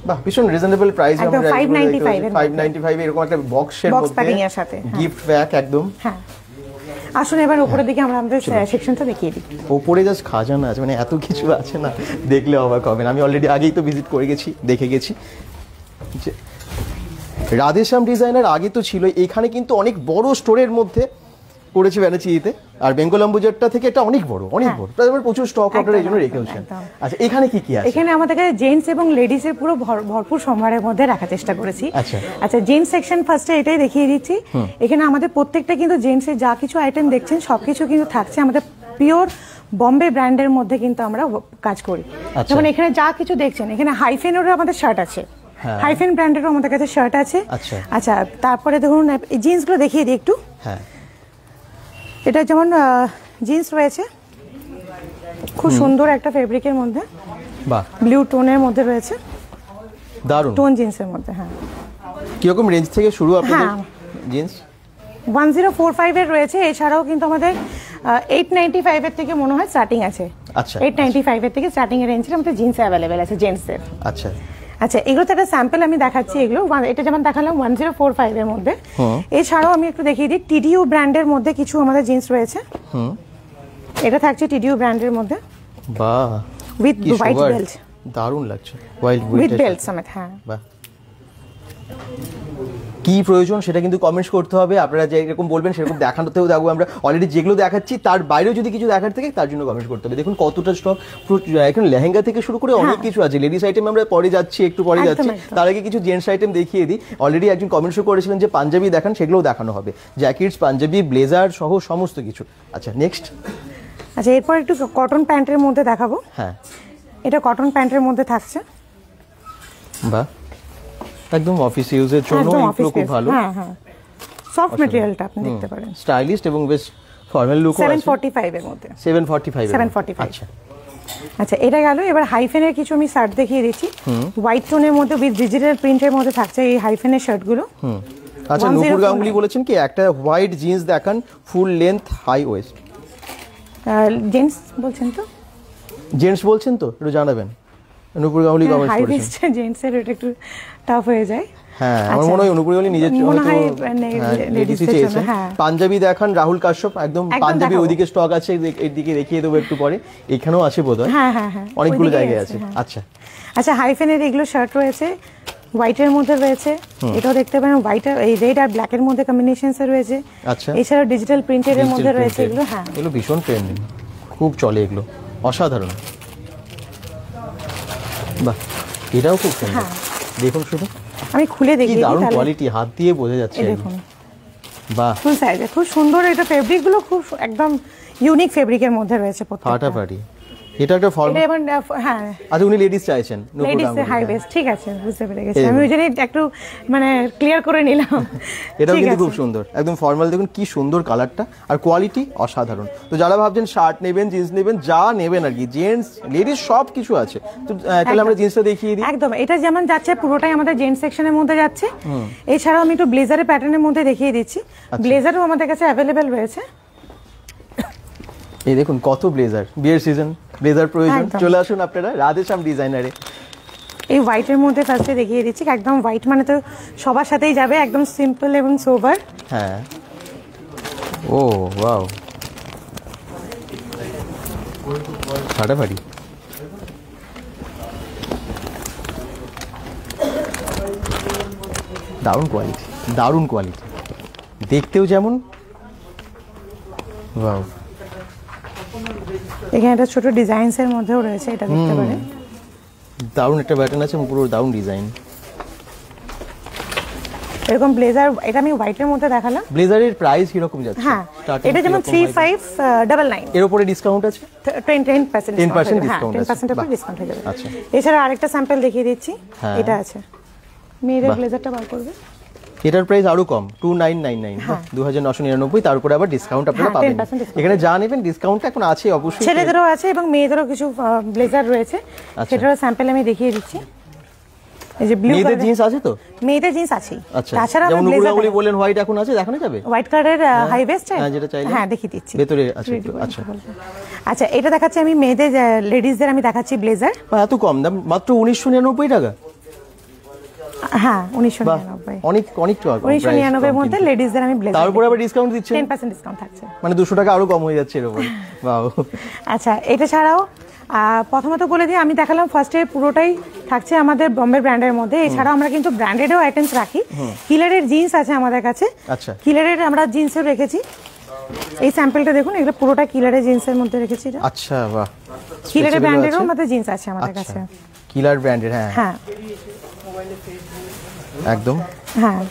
বাহ, ভীষণ রিজনেবল প্রাইস। আমরা 595 এরকম একটা বক্সের মধ্যে প্যাকিং এর সাথে গিফট প্যাক একদম। হ্যাঁ, আসুন এবার উপরের দিকে আমরা আমাদের সেকশনটা দেখিয়ে দিই। উপরে জাস্ট খাজানা আছে, মানে এত কিছু আছে না, দেখলে অবাক হবেন। আমি অলরেডি আগেই তো ভিজিট করে গেছি, দেখে গেছি। রাধেশ্যাম ডিজাইনার আগে তো ছিল, এখানে কিন্তু অনেক বড় স্টোরের মধ্যে করেছে ব্যানার্জিতে, আর বেঙ্গল অ্যাম্বুজারটা থেকে এটা অনেক বড়, অনেক বড়, তারপরে প্রচুর স্টক আপনারা এই জন্য রেখেছেন। আচ্ছা, এখানে কি কি আছে? এখানে আমাদের কাছে জেন্টস এবং লেডিসের পুরো ভরপুর সম্ভারের মধ্যে রাখার চেষ্টা করেছি। আচ্ছা, জেন্টস সেকশন ফার্স্টে এটাই দেখিয়ে দিচ্ছি। এখানে আমাদের প্রত্যেকটা কিন্তু জেন্টসের যা কিছু আইটেম দেখছেন সবকিছু কিন্তু থাকছে আমাদের পিওর বম্বে ব্র্যান্ডের মধ্যে কিন্তু আমরা কাজ করি। যেমন এখানে যা কিছু দেখছেন, এখানে হাইফেনেরও আমাদের শার্ট আছে, হাইফেন ব্র্যান্ডেরও আমাদের কাছে শার্ট আছে। আচ্ছা, তারপরে ধরুন এই জিন্সগুলো দেখিয়ে দিই একটু। হ্যাঁ, এটা যেমন জিন্স রয়েছে খুব সুন্দর একটা ফেব্রিকের মধ্যে, বাহ, ব্লু টোনের মধ্যে রয়েছে, দারুণ টোন জিন্সের মধ্যে। হ্যাঁ, কিরকম রেঞ্জ থেকে শুরু আপনাদের জিন্স? 1045 এর রয়েছে, এছাড়াও কিন্তু আমাদের 895 এর থেকে মনে হয় স্টার্টিং আছে। আচ্ছা, 895 এর থেকে স্টার্টিং এর রেঞ্জের আমাদের জিন্স অ্যাভেলেবেল আছে জেন্টসের। আচ্ছা আচ্ছা, এগুলো তো একটা স্যাম্পল আমি দেখাচ্ছি। এগুলো এটা যেমন দেখালাম 1045 এর মধ্যে, এছাড়াও আমি একটু দেখিয়ে দিই টিডিইউ ব্র্যান্ডের মধ্যে কিছু আমাদের জিন্স রয়েছে। এটা থাকছে টিডিইউ ব্র্যান্ডের মধ্যে, বাহ, উইথ হোয়াইট বেল্ট, দারুণ লাগছে, উইথ বেল্ট সমেত। হ্যাঁ, বাহ। কি প্রয়োজন সেটা কিন্তু কমেন্টস করতে হবে, আপনারা যে এরকম বলবেন সেরকম দেখানোতেও দেখবো আমরা। অলরেডি যেগুলো দেখাচ্ছি তার বাইরেও যদি কিছু দেখার থাকে তার জন্য কমেন্টস করতে হবে। দেখুন কতটা স্টক, এখন লেহেঙ্গা থেকে শুরু করে অনেক কিছু আছে। লেডিস আইটেম আমরা পরে যাচ্ছি, একটু পরে যাচ্ছি, তার আগে কিছু জেন্টস আইটেম দেখিয়ে দিই। অলরেডি একজন কমেন্টসও করেছিলেন যে পাঞ্জাবি দেখান, সেগুলোও দেখানো হবে, জ্যাকেটস, পাঞ্জাবি, ব্লেজার সহ সমস্ত কিছু। আচ্ছা, নেক্সট। আচ্ছা, এরপর একটু কটন প্যান্টের মধ্যে দেখাবো। হ্যাঁ, এটা কটন প্যান্টের মধ্যে থাকছে, বাহ, একদম অফিস ইউজের জন্য এগুলো খুব ভালো। হ্যাঁ হ্যাঁ, সফট ম্যাটেরিয়ালটা আপনি দেখতে পারেন, স্টাইলিশ এবং বেশ ফর্মাল লুকও আছে। 745 এর মধ্যে, 745। আচ্ছা আচ্ছা, এটা গেল। এবার হাইফেনের কিছু আমি শার্ট দেখিয়ে দিচ্ছি, হোয়াইট টোনের মধ্যে উইথ ডিজিটাল প্রিন্টের মধ্যে থাকছে এই হাইফেনের শার্টগুলো। আচ্ছা, নূপুর গাঙ্গুলি বলেছেন কি একটা হোয়াইট জিন্স দেখান, full length, high waist. Gents বলছেন তো? জেন্টস বলছেন তো, একটু জানাবেন। নূপুর গাঙ্গুলি কমেন্টস করেছেন। হাই ওয়েস্ট জেন্টস এর এটা একটু টাফ হয়ে যায়। হ্যাঁ, আমার মনে হয় নূপুর গাঙ্গুলি নিজের জন্য লেডিস চেয়েছেন। পাঞ্জাবি দেখান, রাহুল কাশ্যপ, একদম পাঞ্জাবি ওইদিকে স্টক আছে, এইদিকে দেখিয়ে দেবো একটু পরে। এখানেও আছে বোধহয়, হ্যাঁ হ্যাঁ হ্যাঁ, অনেকগুলো জায়গায় আছে। আচ্ছা আচ্ছা, হাইফেনের এগুলো শার্ট রয়েছে, হোয়াইটের মধ্যে রয়েছে, এটাও দেখতে পারেন, হোয়াইট আর এই রেড আর ব্ল্যাক এর মধ্যে কম্বিনেশনস রয়েছে। আচ্ছা, এছাড়াও ডিজিটাল প্রিন্টের মধ্যে রয়েছে এগুলো। হ্যাঁ, এগুলো ভীষণ ট্রেন্ডিং, খুব চলে এগুলো, অসাধারণ। বাহ, এটাও খুব সুন্দর, দেখুন শুধু আমি খুলে দেখি, দারুণ কোয়ালিটি, হাত দিয়ে বোঝা যাচ্ছে। দেখুন, বাহ, ফুল সাইজে খুব সুন্দর। এটা ফেব্রিক গুলো খুব একদম ইউনিক ফেব্রিকের মধ্যে রয়েছে প্রত্যেকটা। ফাটাফাটি, এটা একটা ফর্মাল। হ্যাঁ, আচ্ছা, উনি লেডিস চাইছেন, লেডিস হাই ওয়েস্ট, ঠিক আছে, বুঝতে পেরে গেছি আমি, ওই জন্য একটু মানে ক্লিয়ার করে নিলাম। এটাও কিন্তু খুব সুন্দর, একদম ফর্মাল। দেখুন কি সুন্দর কালারটা, আর কোয়ালিটি অসাধারণ। তো যারা ভাবছেন শার্ট নেবেন, জিন্স নেবেন, যা নেবেন আর কি, জেন্টস লেডিস সব কিছু আছে। তো তাহলে আমরা জিন্সটা দেখিয়ে দিই। একদম, এটা যেমন যাচ্ছে পুরোটাই আমাদের জেন্টস সেকশনের মধ্যে যাচ্ছে। এছাড়াও আমি একটু ব্লেজারের প্যাটার্নের মধ্যে দেখিয়ে দিচ্ছি। ব্লেজারও আমাদের কাছে অ্যাভেলেবেল রয়েছে। এই দেখুন কত ব্লেজার, বিয়ের সিজন, ব্লেজার প্রয়োজন, চলে আসুন আপনারা রাধেশ্যাম ডিজাইনারে। এই হোয়াইটের মধ্যে ফার্স্টে দেখিয়ে দিচ্ছি, একদম হোয়াইট মানে তো সবার সাথেই যাবে, একদম সিম্পল এবং সোবার। হ্যাঁ, ও ওয়াও, ফাটাফাটি। দারুণ কোয়ালিটি, দারুণ কোয়ালিটি, দেখতেও যেমন। ওয়াও, এখানে একটা ছোট ডিজাইনস এর মধ্যেও রয়েছে, এটা দেখতে পারেন, দারুণ একটা প্যাটার্ন আছে, পুরো দারুণ ডিজাইন। এরকম ব্লেজার, এটা আমি হোয়াইটের মধ্যে দেখালাম। ব্লেজারের প্রাইস কি রকম যাচ্ছে? হ্যাঁ, এটা যেমন 3599, এর উপরে ডিসকাউন্ট আছে, 10% ডিসকাউন্ট আছে, 10% উপরে ডিসকাউন্ট হয়ে যাবে। আচ্ছা, এছাড়া আরেকটা স্যাম্পল দেখিয়ে দিচ্ছি, এটা আছে, মেয়েদের ব্লেজারটা বার করবে, এটার প্রাইস আরো কম, 2999, 2999, তার উপরে আবার ডিসকাউন্ট আপনারা পাবেন। এখানে যা নেবেন ডিসকাউন্ট এখন আছে অবশ্যই। ছেলেদেরও আছে এবং মেয়েদেরও কিছু ব্লেজার রয়েছে, সেটারও স্যাম্পল আমি দেখিয়ে দিচ্ছি। এই যে ব্লু মেয়েদের জিন্স আছে তো? মেয়েদের জিন্স আছে। আচ্ছা, তাছাড়া যেমন নূপুরগুলি বলেন হোয়াইট এখন আছে, দেখানো যাবে? হোয়াইট কালারের হাই ওয়েস্ট, হ্যাঁ, যেটা চাইলে হ্যাঁ দেখিয়ে দিচ্ছি, ভেতরে আছে। আচ্ছা আচ্ছা, এটা দেখাচ্ছি আমি মেয়েদের, লেডিসদের আমি দেখাচ্ছি ব্লেজার। এত কম দাম, মাত্র 1999 টাকা? হ্যাঁ, 1999, অনেক অনেক টাকা, 1999 এর মধ্যে লেডিসদের আমি ব্লেজার, তারপরে আবার ডিসকাউন্ট দিচ্ছেন, 10% ডিসকাউন্ট থাকছে, মানে 200 টাকা আরো কম হয়ে যাচ্ছে এর উপর। বাহ, আচ্ছা, এটা ছাড়াও প্রথমত বলে দিই, আমি দেখালাম ফার্স্টে পুরোটাই থাকছে আমাদের বম্বে ব্র্যান্ডের মধ্যে। এছাড়াও আমরা কিন্তু ব্র্যান্ডেডও আইটেমস রাখি। কিলারের জিন্স আছে আমাদের কাছে, আচ্ছা, কিলারের আমরা জিন্সও রেখেছি। এই স্যাম্পলটা দেখুন, এগুলো পুরোটা কিলারের জিন্সের মধ্যে রেখেছি। আচ্ছা, বাহ, কিলারের ব্র্যান্ডেরও আমাদের জিন্স আছে আমাদের কাছে। কিলার ব্র্যান্ডের, হ্যাঁ হ্যাঁ একদম, হ্যাঁ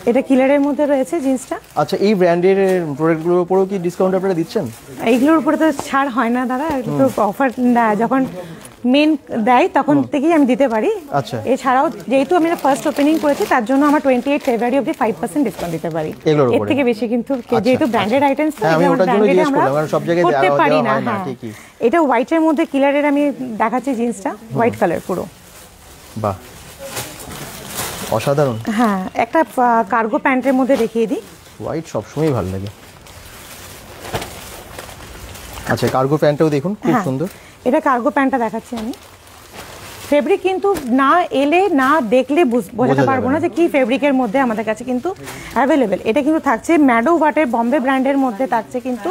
এটা কিলারের মধ্যে রয়েছে জিন্সটা। আচ্ছা, এই ব্র্যান্ডের প্রোডাক্টগুলোর উপরেও কি ডিসকাউন্ট আপনারা দিচ্ছেন? এইগুলোর উপরে তো ছাড় হয় না দাদা, একটু অফার যখন মেন দেয় তখন থেকেই আমি দিতে পারি। আচ্ছা, এছাড়াও যেহেতু আমি ফার্স্ট ওপেনিং করেছি তার জন্য আমার 28 ফেব্রুয়ারি অবধি 5% ডিসকাউন্ট দিতে পারি। এর থেকে বেশি কিন্তু যেহেতু ব্র্যান্ডেড আইটেমস করতে পারি না। হ্যাঁ, এটা হোয়াইটের মধ্যে কিলারের আমি দেখাচ্ছি জিন্সটা, হোয়াইট কালার পুরো, বাহ অসাধারণ। হ্যাঁ, একটা কার্গো প্যান্টের মধ্যে দেখিয়ে দিই। হোয়াইট সবসময় ভালো লাগে। আচ্ছা, কার্গো প্যান্টটাও দেখুন, খুব সুন্দর। এটা কার্গো প্যান্টটা দেখাচ্ছি আমি। ফেব্রিক কিন্তু না এলে না দেখলে বোঝাতে পারবো না যে কি ফেব্রিকের মধ্যে আমাদের কাছে কিন্তু অ্যাভেলেবেল। এটা কিন্তু থাকছে ম্যাডো ওয়াটের বম্বে ব্র্যান্ডের মধ্যে থাকছে কিন্তু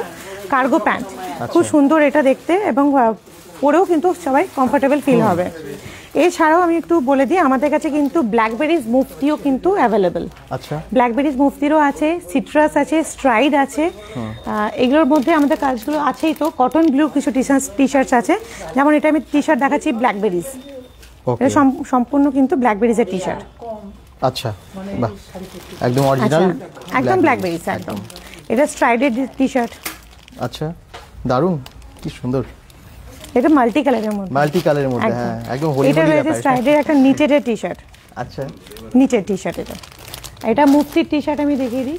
কার্গো প্যান্ট, খুব সুন্দর এটা দেখতে, এবং পরেও কিন্তু সবাই কমফোর্টেবল ফিল হবে। এছাড়াও আমি একটু বলে দিই, আমাদের কাছে কিন্তু ব্ল্যাকবেরিজ মুফতিও কিন্তু অ্যাভেলেবেল। আচ্ছা, ব্ল্যাকবেরিজ মুফতিরও আছে, সিট্রাস আছে, স্ট্রাইড আছে। এগুলোর মধ্যে আমাদের কাজগুলো আছেই তো। কটন ব্লু কিছু টি শার্টস আছে, যেমন এটা আমি টি শার্ট দেখাচ্ছি ব্ল্যাকবেরিজ, এটা সম্পূর্ণ কিন্তু ব্ল্যাকবেরিজের টি শার্ট। আচ্ছা, বাহ, একদম অরিজিনাল, একদম ব্ল্যাকবেরিজ একদম। এটা স্ট্রাইডের টি শার্ট। আচ্ছা, দারুণ, কি সুন্দর। এটা মাল্টি কালারের মধ্যে, হ্যাঁ একদম হোলি। এটা রয়েছে স্ট্রাইডের একটা নিচের টি শার্ট। আচ্ছা, নিচের টি শার্ট এটা মুফতির টি শার্ট আমি দেখিয়ে দিই।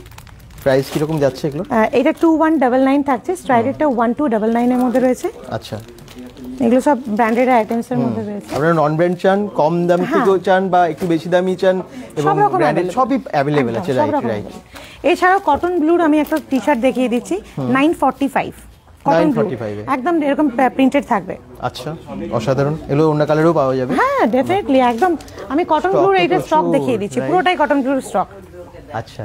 প্রাইস কি রকম যাচ্ছে এগুলো? এটা 2199 থাকছে, স্ট্রাইডেরটা 1299 এর মধ্যে রয়েছে। আচ্ছা, এগুলো সব ব্র্যান্ডেড আইটেমস এর মধ্যে রয়েছে। আপনারা নন ব্র্যান্ড চান, কম দামি থেকেও চান, বা একটু বেশি দামি চান, এবং ব্র্যান্ডেড সবই অ্যাভেলেবল আছে। রাইট। এছাড়াও কটন ব্লুর আমি একটা টি শার্ট দেখিয়ে দিচ্ছি, 945 কটন ব্লু, একদম এরকম প্রিন্টেড থাকবে। আচ্ছা, অসাধারণ। এগুলো অন্য কালারেও পাওয়া যাবে? হ্যাঁ ডেফিনেটলি, একদম। আমি কটন ব্লুর এইটা স্টক দেখিয়ে দিচ্ছি, পুরোটাই কটন ব্লুর স্টক। আচ্ছা,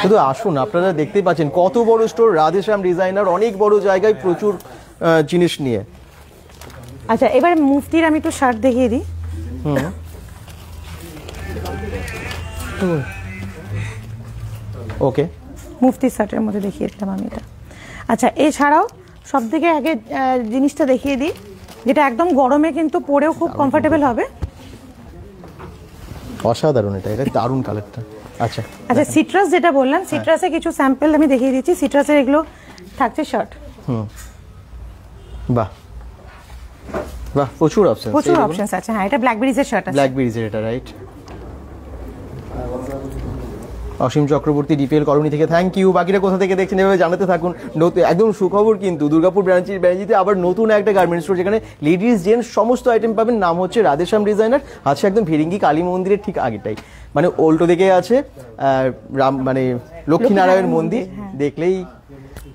শুধু আসুন, আপনারা দেখতেই পাচ্ছেন কত বড় স্টোর, রাধেশ্যাম ডিজাইনার, অনেক বড় জায়গায় প্রচুর জিনিস নিয়ে। আচ্ছা, এবার মুফতির আমি একটু শার্ট দেখিয়ে দিই। ওকে, মুফতি শার্টের মধ্যে দেখিয়ে দিলাম আমি এটা। আচ্ছা, এছাড়াও সব থেকে আগে জিনিসটা দেখিয়ে দিই, যেটা একদম গরমে কিন্তু পরেও খুব কমফোর্টেবল হবে। অসাধারণ, এটা দারুণ কালারটা। আচ্ছা, সিট্রাস যেটা বললাম, সিট্রাসে কিছু স্যাম্পল আমি দেখিয়ে দিচ্ছি। সিট্রাসের এগুলো থাকছে শার্ট। বাহ বাহ, প্রচুর অপশনস আছে। হ্যাঁ, এটা ব্ল্যাকবেরিজের শার্ট আছে, ব্ল্যাকবেরিজের, এটা রাইট। অসীম চক্রবর্তী ডিপিএল কলোনি থেকে থ্যাংক ইউ। বাকিরা কোথা থেকে দেখছেন এভাবে জানাতে থাকুন। একদম সুখবর, কিন্তু দুর্গাপুর ব্রাঞ্চিতে আবার নতুন একটা গার্মেন্টস স্টোর, যেখানে লেডিস জেন্টস সমস্ত আইটেম পাবেন। নাম হচ্ছে রাধেশ্যাম ডিজাইনার, আছে একদম ফিরিঙ্গি কালী মন্দিরের ঠিক আগেটাই, মানে উল্টো দিকে আছে মানে লক্ষ্মীনারায়ণ মন্দির, দেখলেই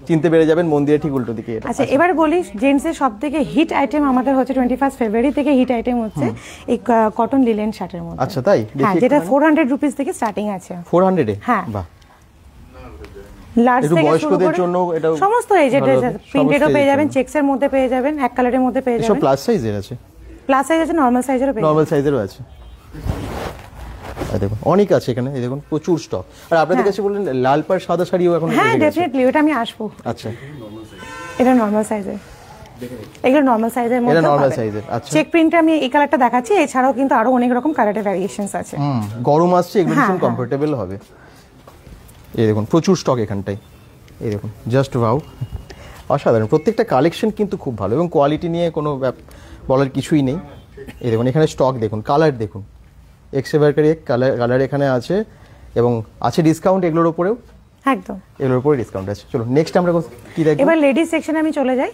চিনতে পেরে যাবেন মন্দিরের ঠিক উল্টো দিকে। আচ্ছা, এবার বলি জেন্টসের সব থেকে হিট আইটেম আমাদের হচ্ছে 21 ফেব্রুয়ারি থেকে হিট আইটেম হচ্ছে এই কটন লিলেন শার্টের মধ্যে। আচ্ছা, তাই? হ্যাঁ, যেটা 400 রুপিস থেকে স্টার্টিং আছে। 400 এ? হ্যাঁ, বাহ। লার্জ থেকে বয়স্কদের জন্য এটা সমস্ত এজেড প্রিন্টেডও পেয়ে যাবেন, চেকসের মধ্যে পেয়ে যাবেন, এক কালারের মধ্যে পেয়ে যাবেন। সব প্লাস সাইজের আছে? প্লাস সাইজ আছে, নরমাল সাইজেরও পেয়ে যাবেন। নরমাল সাইজেরও আছে, দেখুন অনেক আছে এখানে। এই দেখুন প্রচুর স্টক। আর আপনাদের কাছে বললেন লাল পাড় সাদা শাড়িও এখন? হ্যাঁ ডেফিনেটলি, ওটা আমি আসবো। আচ্ছা, এটা নরমাল সাইজের, এগুলো নরমাল সাইজের মধ্যে। এটা নরমাল সাইজের। আচ্ছা, চেক প্রিন্টে আমি এই কালারটা দেখাচ্ছি, এছাড়াও কিন্তু আরো অনেক রকম কালারের ভ্যারিয়েশনস আছে। গরম আসছে, এগুলো ভীষণ কমফোর্টেবল হবে। এই দেখুন প্রচুর স্টক এখানটায়। এই দেখুন, জাস্ট ওয়াও, অসাধারণ। প্রত্যেকটা কালেকশন কিন্তু খুব ভালো, এবং কোয়ালিটি নিয়ে কোনো বলার কিছুই নেই। এই দেখুন এখানে স্টক দেখুন, কালার দেখুন, এক্সেভারকারি কালার এখানে আছে, এবং আছে ডিসকাউন্ট এগুলোর উপরেও। একদম, এগুলোর উপরে ডিসকাউন্ট আছে। চলো নেক্সট আমরা কি দেখব? এবার লেডিস সেকশনে আমি চলে যাই।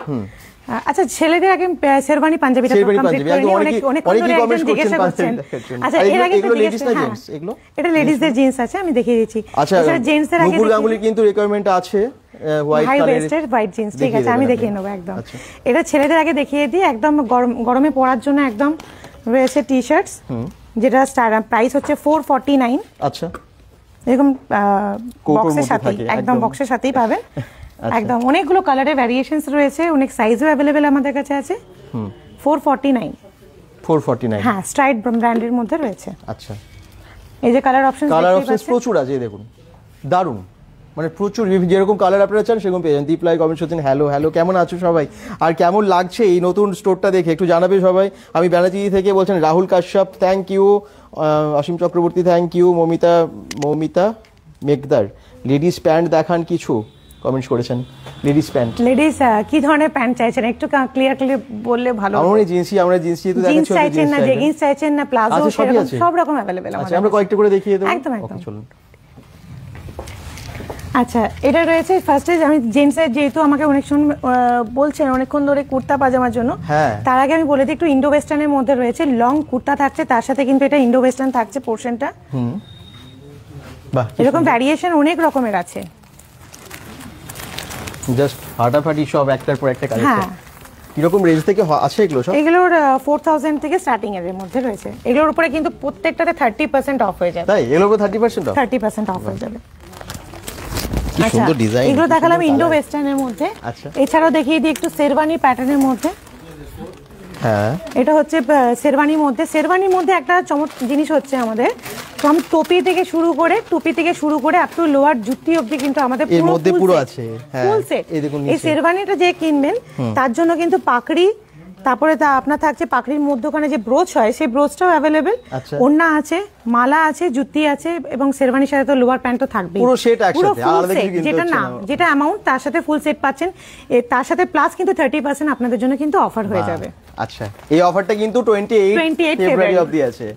আচ্ছা, ছেলেদের আগে শেরওয়ানি পাঞ্জাবিটা কমপ্লিট করে নিই। অনেক কমেন্টস করছেন। আচ্ছা, এর আগে এগুলো লেডিস না জেন্টস? এগুলো এটা লেডিসদের জিন্স আছে, আমি দেখিয়ে দিচ্ছি। আচ্ছা, জেন্টসদের আগে নুপুর গাঙ্গুলির কিন্তু রিকোয়ারমেন্ট আছে white high waisted white jeans. ঠিক আছে, আমি দেখিয়ে নেব একদম। এটা ছেলেদের আগে দেখিয়ে দিই, একদম গরমে পরার জন্য একদম রয়েছে টি শার্টস, যেটা প্রাইস হচ্ছে 449। আচ্ছা, এরকম বক্সের সাথে, একদম বক্সের সাথেই পাবেন। একদম অনেকগুলো কালারের ভ্যারিয়েশনস রয়েছে, অনেক সাইজও अवेलेबल আমাদের কাছে আছে। 449। হ্যাঁ, স্ট্রাইড ব্র্যান্ডের মধ্যে রয়েছে। আচ্ছা, এই যে কালার অপশনস প্রচুর আছে, দেখুন দারুন। মানে প্রচুর যেরকম কালার আপনারা চান সেরকম পেয়ে যান। দীপলাই কমেন্ট করছেন হ্যালো হ্যালো, কেমন আছো সবাই, আর কেমন লাগছে এই নতুন স্টোরটা দেখে একটু জানাবে সবাই। আমি ব্যানার্জি থেকে বলছেন Rahul Kashyap, thank you. Asim Chakraborty thank you. Mamita মেঘদার লেডিস প্যান্ট দেখান কিছু কমেন্টস করেছেন। লেডিস প্যান্ট, লেডিস কি ধরনের প্যান্ট চাইছেন একটু ক্লিয়ার বললে ভালো। আমরা জিন্সই তো জিন্স চাইছেন না, জেগিংস চাইছেন না, প্লাজো, সব রকম अवेलेबल আছে। আমরা কয়েকটা করে দেখিয়ে দেব। একদম একদম। চলুন। আচ্ছা, এটা রয়েছে ফার্স্টে আমি জেন্টসের, যেহেতু আমাকে অনেকক্ষণ বলছেন অনেকক্ষণ ধরে কুর্তা পাজামার জন্য, তার আগে আমি বলে দিই একটু ইন্ডো ওয়েস্টার্নের মধ্যে রয়েছে। লং কুর্তা থাকছে, তার সাথে কিন্তু এটা ইন্ডো ওয়েস্টার্ন থাকছে পোর্শনটা। বাহ, এরকম ভ্যারিয়েশন অনেক রকমের আছে। জাস্ট ফাটাফাটি সব একটার পর একটা কালেকশন। কিরকম রেঞ্জ থেকে আছে এগুলো সব? এগুলোর 4000 থেকে স্টার্টিং এর মধ্যে রয়েছে। এগুলোর উপরে কিন্তু প্রত্যেকটাতে 30% অফ হয়ে যাবে। তাই এগুলোর উপরে 30% অফ? 30% অফ হয়ে যাবে। কি সুন্দর ডিজাইন। এগুলো দেখালাম ইন্ডো ওয়েস্টার্নের মধ্যে। আচ্ছা, এছাড়াও দেখিয়ে দিই একটু শেরওয়ানি প্যাটার্নের মধ্যে। হ্যাঁ, এটা হচ্ছে শেরওয়ানির মধ্যে। শেরওয়ানির মধ্যে একটা চমৎকার জিনিস হচ্ছে আমাদের ফ্রম টুপি থেকে শুরু করে আপ টু লোয়ার জুতি অবধি কিন্তু আমাদের এর মধ্যে পুরো আছে। হ্যাঁ, ফুল সেট। এই দেখুন এই শেরওয়ানিটা যে কিনবেন তার জন্য কিন্তু পাকড়ি, তারপরে আপনার থাকছে পাকড়ির মধ্যখানে যে ব্রোচ হয় সেই ব্রোচটাও অ্যাভেলেবেল। ওড়না আছে, মালা আছে, জুতি আছে, এবং শেরওয়ানির সাথে তো লোয়ার প্যান্টও থাকবে। পুরো সেট একসাথে, আলাদা কিছু কিনতে যেটা হচ্ছে না, না। যেটা অ্যামাউন্ট তার সাথে ফুল সেট পাচ্ছেন। তার সাথে প্লাস কিন্তু 30% আপনাদের জন্য কিন্তু অফার হয়ে যাবে। আচ্ছা, এই অফারটা কিন্তু 28 ফেব্রুয়ারি অবধি আছে।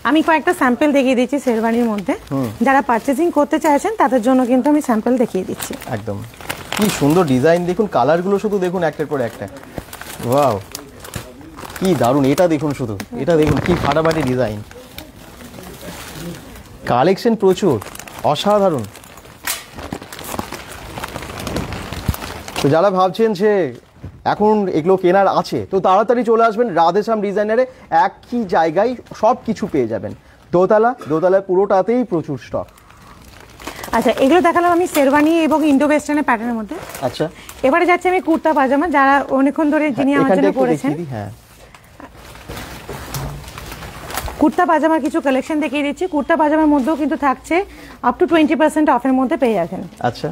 আমি কয়েকটা স্যাম্পল দেখিয়ে দিচ্ছি শেরওয়ানির মধ্যে, যারা পারচেজিং করতে চাইছেন তাদের জন্য কিন্তু আমি স্যাম্পল দেখিয়ে দিচ্ছি। একদম, কি সুন্দর ডিজাইন দেখুন, কালারগুলো শুধু দেখুন একটার পর একটা। ওয়াও, কি দারুণ। এটা দেখুন, শুধু এটা দেখুন, কি ফাটাফাটি ডিজাইন, কালেকশন প্রচুর, অসাধারণ। তো যারা ভাবছেন যে এখন এগুলো কেনার আছে, তো তাড়াতাড়ি চলে আসবেন রাধেশ্যাম ডিজাইনারে। একই জায়গায় সব কিছু পেয়ে যাবেন। দোতলায় পুরোটাতেই প্রচুর স্টক। আচ্ছা, এগুলো দেখালাম আমি শেরওয়ানি এবং ইন্ডো ওয়েস্টার্নের প্যাটার্নের মধ্যে। আচ্ছা, এবারে যাচ্ছে আমি কুর্তা পাজামা, যারা অনেকক্ষণ ধরে যিনি আমার জন্য করেছেন। হ্যাঁ, কুর্তা পাজামার কিছু কালেকশন দেখিয়ে দিচ্ছি। কুর্তা পাজামার মধ্যেও কিন্তু থাকছে আপ টু 20% অফের মধ্যে পেয়ে যাবেন। আচ্ছা,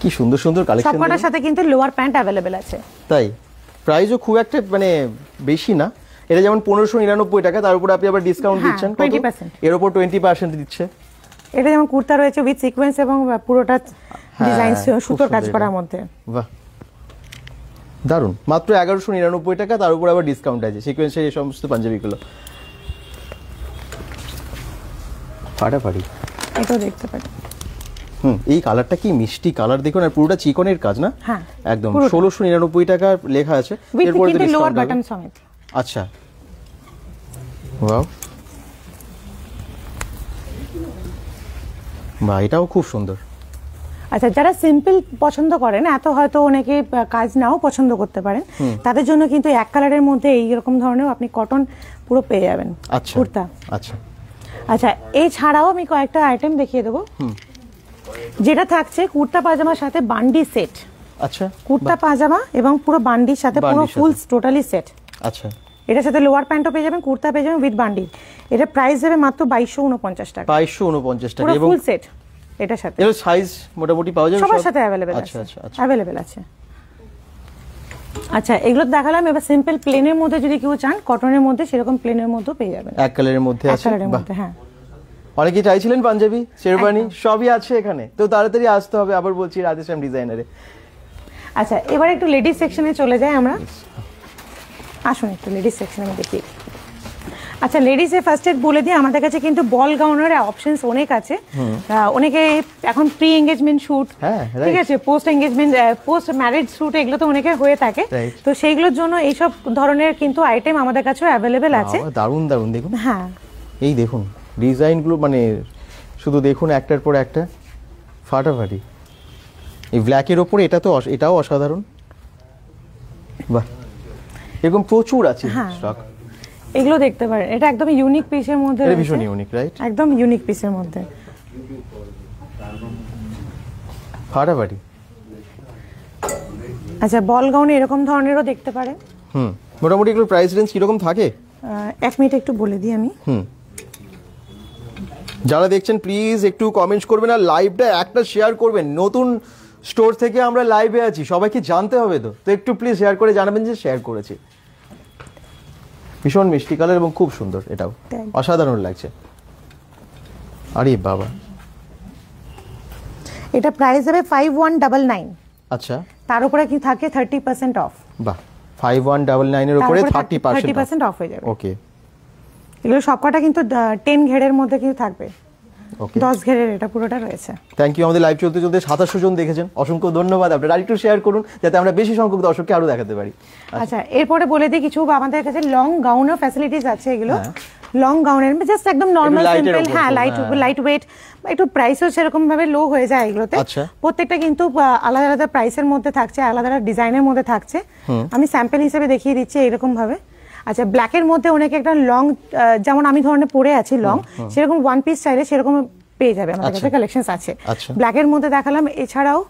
কি সুন্দর সুন্দর কালেকশন। সবকটার সাথে কিন্তু লোয়ার প্যান্ট অ্যাভেলেবেল আছে। তাই প্রাইসও খুব একটা মানে বেশি না। এটা যেমন 1599 টাকা, তার উপরে আপনি আবার ডিসকাউন্ট দিচ্ছেন 20%। এর উপর 20% দিচ্ছে। এটা যেমন কুর্তা রয়েছে উইথ সিকোয়েন্স এবং পুরোটা ডিজাইন সুতোর কাজ করার মধ্যে। বাহ, দারুন। মাত্র 1199 টাকা, তার উপর আবার ডিসকাউন্ট আছে, সিকোয়েন্সের এই সমস্ত পাঞ্জাবিগুলো ফাটাফাটি। এটাও দেখতে পারেন। এই কালারটা কি মিষ্টি কালার দেখুন, আর পুরোটা চিকনের কাজ না? হ্যাঁ, একদম। 1699 টাকা লেখা আছে। এরপর কিন্তু লোয়ার বাটন সমেত। আচ্ছা, ওয়াও, বাহ, এটাও খুব সুন্দর। আচ্ছা, যারা সিম্পল পছন্দ করেন, এত হয়তো অনেকে কাজ নাও পছন্দ করতে পারেন, তাদের জন্য কিন্তু এক কালারের মধ্যে এইরকম ধরনের আপনি কটন পুরো পেয়ে যাবেন কুর্তা। আচ্ছা আচ্ছা, এছাড়াও আমি কয়েকটা আইটেম দেখিয়ে দেবো, যেটা থাকছে কুর্তা পাজামার সাথে বান্ডি সেট। আচ্ছা, কুর্তা পাজামা এবং পুরো বান্ডির সাথে পুরো ফুল টোটালি সেট। আচ্ছা, এটার সাথে লোয়ার প্যান্টও পেয়ে যাবেন, কুর্তা পেয়ে যাবেন উইথ বান্ডি। এটা প্রাইস হবে মাত্র 2249 টাকা। 2249 টাকা এবং ফুল সেট এটার সাথে। এর সাইজ মোটামুটি পাওয়া যাবে সবার সাথে अवेलेबल আছে। আচ্ছা, अवेलेबल আছে। আচ্ছা, এগুলো দেখালাম। এবার সিম্পল প্লেনের মধ্যে যদি কেউ চান কটনের মধ্যে, সেরকম প্লেনের মধ্যেও পেয়ে যাবেন। এক কালারের মধ্যে আছে। হ্যাঁ, অনেকে চাইছিলেন পাঞ্জাবি, শেরওয়ানি, সবই আছে এখানে। তো তাড়াতাড়ি আসতে হবে, আবার বলছি, রাধেশ্যাম ডিজাইনারে। আচ্ছা, এবার একটু লেডিস সেকশনে চলে যাই আমরা। আসুন একটু লেডিস সেকশনে আমি দেখি। আচ্ছা, লেডিসে ফার্স্ট এড বলে দিই, আমাদের কাছে কিন্তু বল গাউনের অপশনস অনেক আছে। অনেকে এখন প্রি এঙ্গেজমেন্ট শুট, ঠিক আছে, post engagement, post marriage shoot, এগুলো তো অনেকে হয়ে থাকে। তো সেইগুলোর জন্য এইসব ধরনের কিন্তু আইটেম আমাদের কাছেও অ্যাভেলেবেল আছে। দারুণ দারুণ দেখুন। হ্যাঁ, এই দেখুন ডিজাইনগুলো, মানে শুধু দেখুন একটার পর একটা ফাটাফাটি। এই ব্ল্যাকের ওপরে এটাও অসাধারণ। বাহ, এরকম প্রচুর আছে স্টক। এগুলো দেখতে পারেন, এটা একদম ইউনিক পিসের মধ্যে, এটা ভীষণ ইউনিক, রাইট? একদম ইউনিক পিসের মধ্যে ফাটাফাটি। আচ্ছা, বল গাউনে এরকম ধরনেরও দেখতে পারেন। মোটামুটি এগুলোর প্রাইস রেঞ্জ কিরকম থাকে? 1 মিনিট একটু বলে দিই আমি। যারা দেখছেন প্লিজ একটু কমেন্টস করবেন আর লাইভটা একটা শেয়ার করবেন। নতুন স্টোর থেকে আমরা লাইভে আছি, সবাইকে জানতে হবে তো একটু প্লিজ শেয়ার করে জানাবেন যে শেয়ার করেছি। ভীষণ মিষ্টি কালার এবং খুব সুন্দর, এটাও অসাধারণ লাগছে। আরে বাবা, এটা প্রাইস হবে 5199। আচ্ছা, তার উপরে কি থাকে 30% অফ। বাহ, 5199 এর উপরে 30% অফ হয়ে যাবে। ওকে, এগুলো সবকটা কিন্তু 10 ঘেরের মধ্যে কিন্তু থাকবে। ওকে, 10 ঘেরের এটা পুরোটা রয়েছে। Thank you. আমাদের লাইভ চলতে 2700 জন দেখেছেন, অসংখ্য ধন্যবাদ। আপনারা আরেকটু শেয়ার করুন যাতে আমরা বেশি সংখ্যক দর্শককে আরো দেখাতে পারি। আচ্ছা, এরপরে বলে দিই কিছু আমাদের কাছে লং গাউনের ফ্যাসিলিটিস আছে। এগুলো লং গাউনের জাস্ট একদম নরমাল সিম্পল, হ্যাঁ লাইট ওয়েট, একটু প্রাইসও সেরকম ভাবে লো হয়ে যায় এগুলোতে। প্রত্যেকটা কিন্তু আলাদা আলাদা প্রাইসের মধ্যে থাকছে, আলাদা আলাদা ডিজাইনের মধ্যে থাকছে। আমি স্যাম্পল হিসেবে দেখিয়ে দিচ্ছি এরকম ভাবে। আচ্ছা, ব্ল্যাকের মধ্যে অনেক একটা লং, যেমন আমি ধরনের পরে আছি লং, সেরকম ওয়ান পিস চাইলে সেরকম পেয়ে যাবে, আমাদের কাছে কালেকশনস আছে। ব্ল্যাকের মধ্যে দেখালাম, এছাড়াও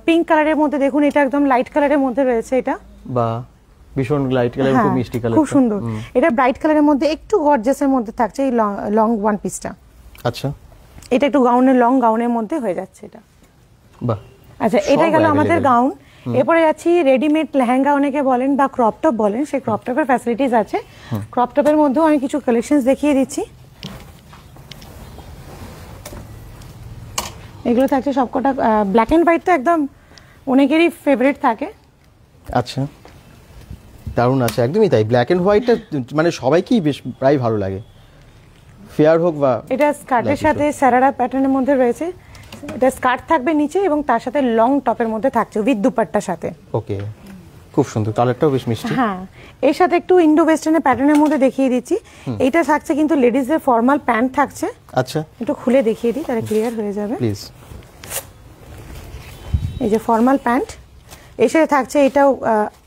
পিঙ্ক কালারের মধ্যে দেখুন, এটা একদম লাইট কালারের মধ্যে রয়েছে। এটা বাহ, ভীষণ লাইট কালার, খুব মিষ্টি কালার, খুব সুন্দর। এটা ব্রাইট কালারের মধ্যে একটু গর্জিয়াসের মধ্যে থাকছে এই লং ওয়ান পিসটা। আচ্ছা, এটা একটু গাউনের, লং গাউনের মধ্যে হয়ে যাচ্ছে এটা। বাহ, আচ্ছা, এটাই গেল আমাদের গাউন। এরপরে যাচ্ছি রেডিমেড লেহেঙ্গা অনেকে বলেন বা ক্রপ টপ বলেন, সেই ক্রপ টপের ফ্যাসিলিটিস আছে। ক্রপ টপের মধ্যেও আমি কিছু কালেকশনস দেখিয়ে দিচ্ছি। এগুলো থাকছে সবকটা ব্ল্যাক এন্ড হোয়াইট, তো একদম অনেকেরই ফেভারিট থাকে। আচ্ছা, দারুণ আছে, একদমই তাই। ব্ল্যাক এন্ড হোয়াইটটা মানে সবাইকেই বেশ প্রায় ভালো লাগে, ফেয়ার হোক বা। এটা স্কার্টের সাথে সারারা প্যাটার্নের মধ্যে রয়েছে। এটা স্কার্ট থাকবে নিচে এবং তার সাথে লং টপের মধ্যে থাকছে উইথ দুপাট্টার সাথে। ওকে, খুব সুন্দর, কালারটাও বেশ মিষ্টি। হ্যাঁ, এর সাথে একটু ইন্ডো ওয়েস্টার্নের প্যাটার্নের মধ্যে দেখিয়ে দিচ্ছি। এইটা থাকছে কিন্তু লেডিজদের ফর্মাল প্যান্ট থাকছে। আচ্ছা, একটু খুলে দেখিয়ে দিই তাহলে ক্লিয়ার হয়ে যাবে প্লিজ। এই যে ফর্মাল প্যান্ট, এর সাথে থাকছে এটাও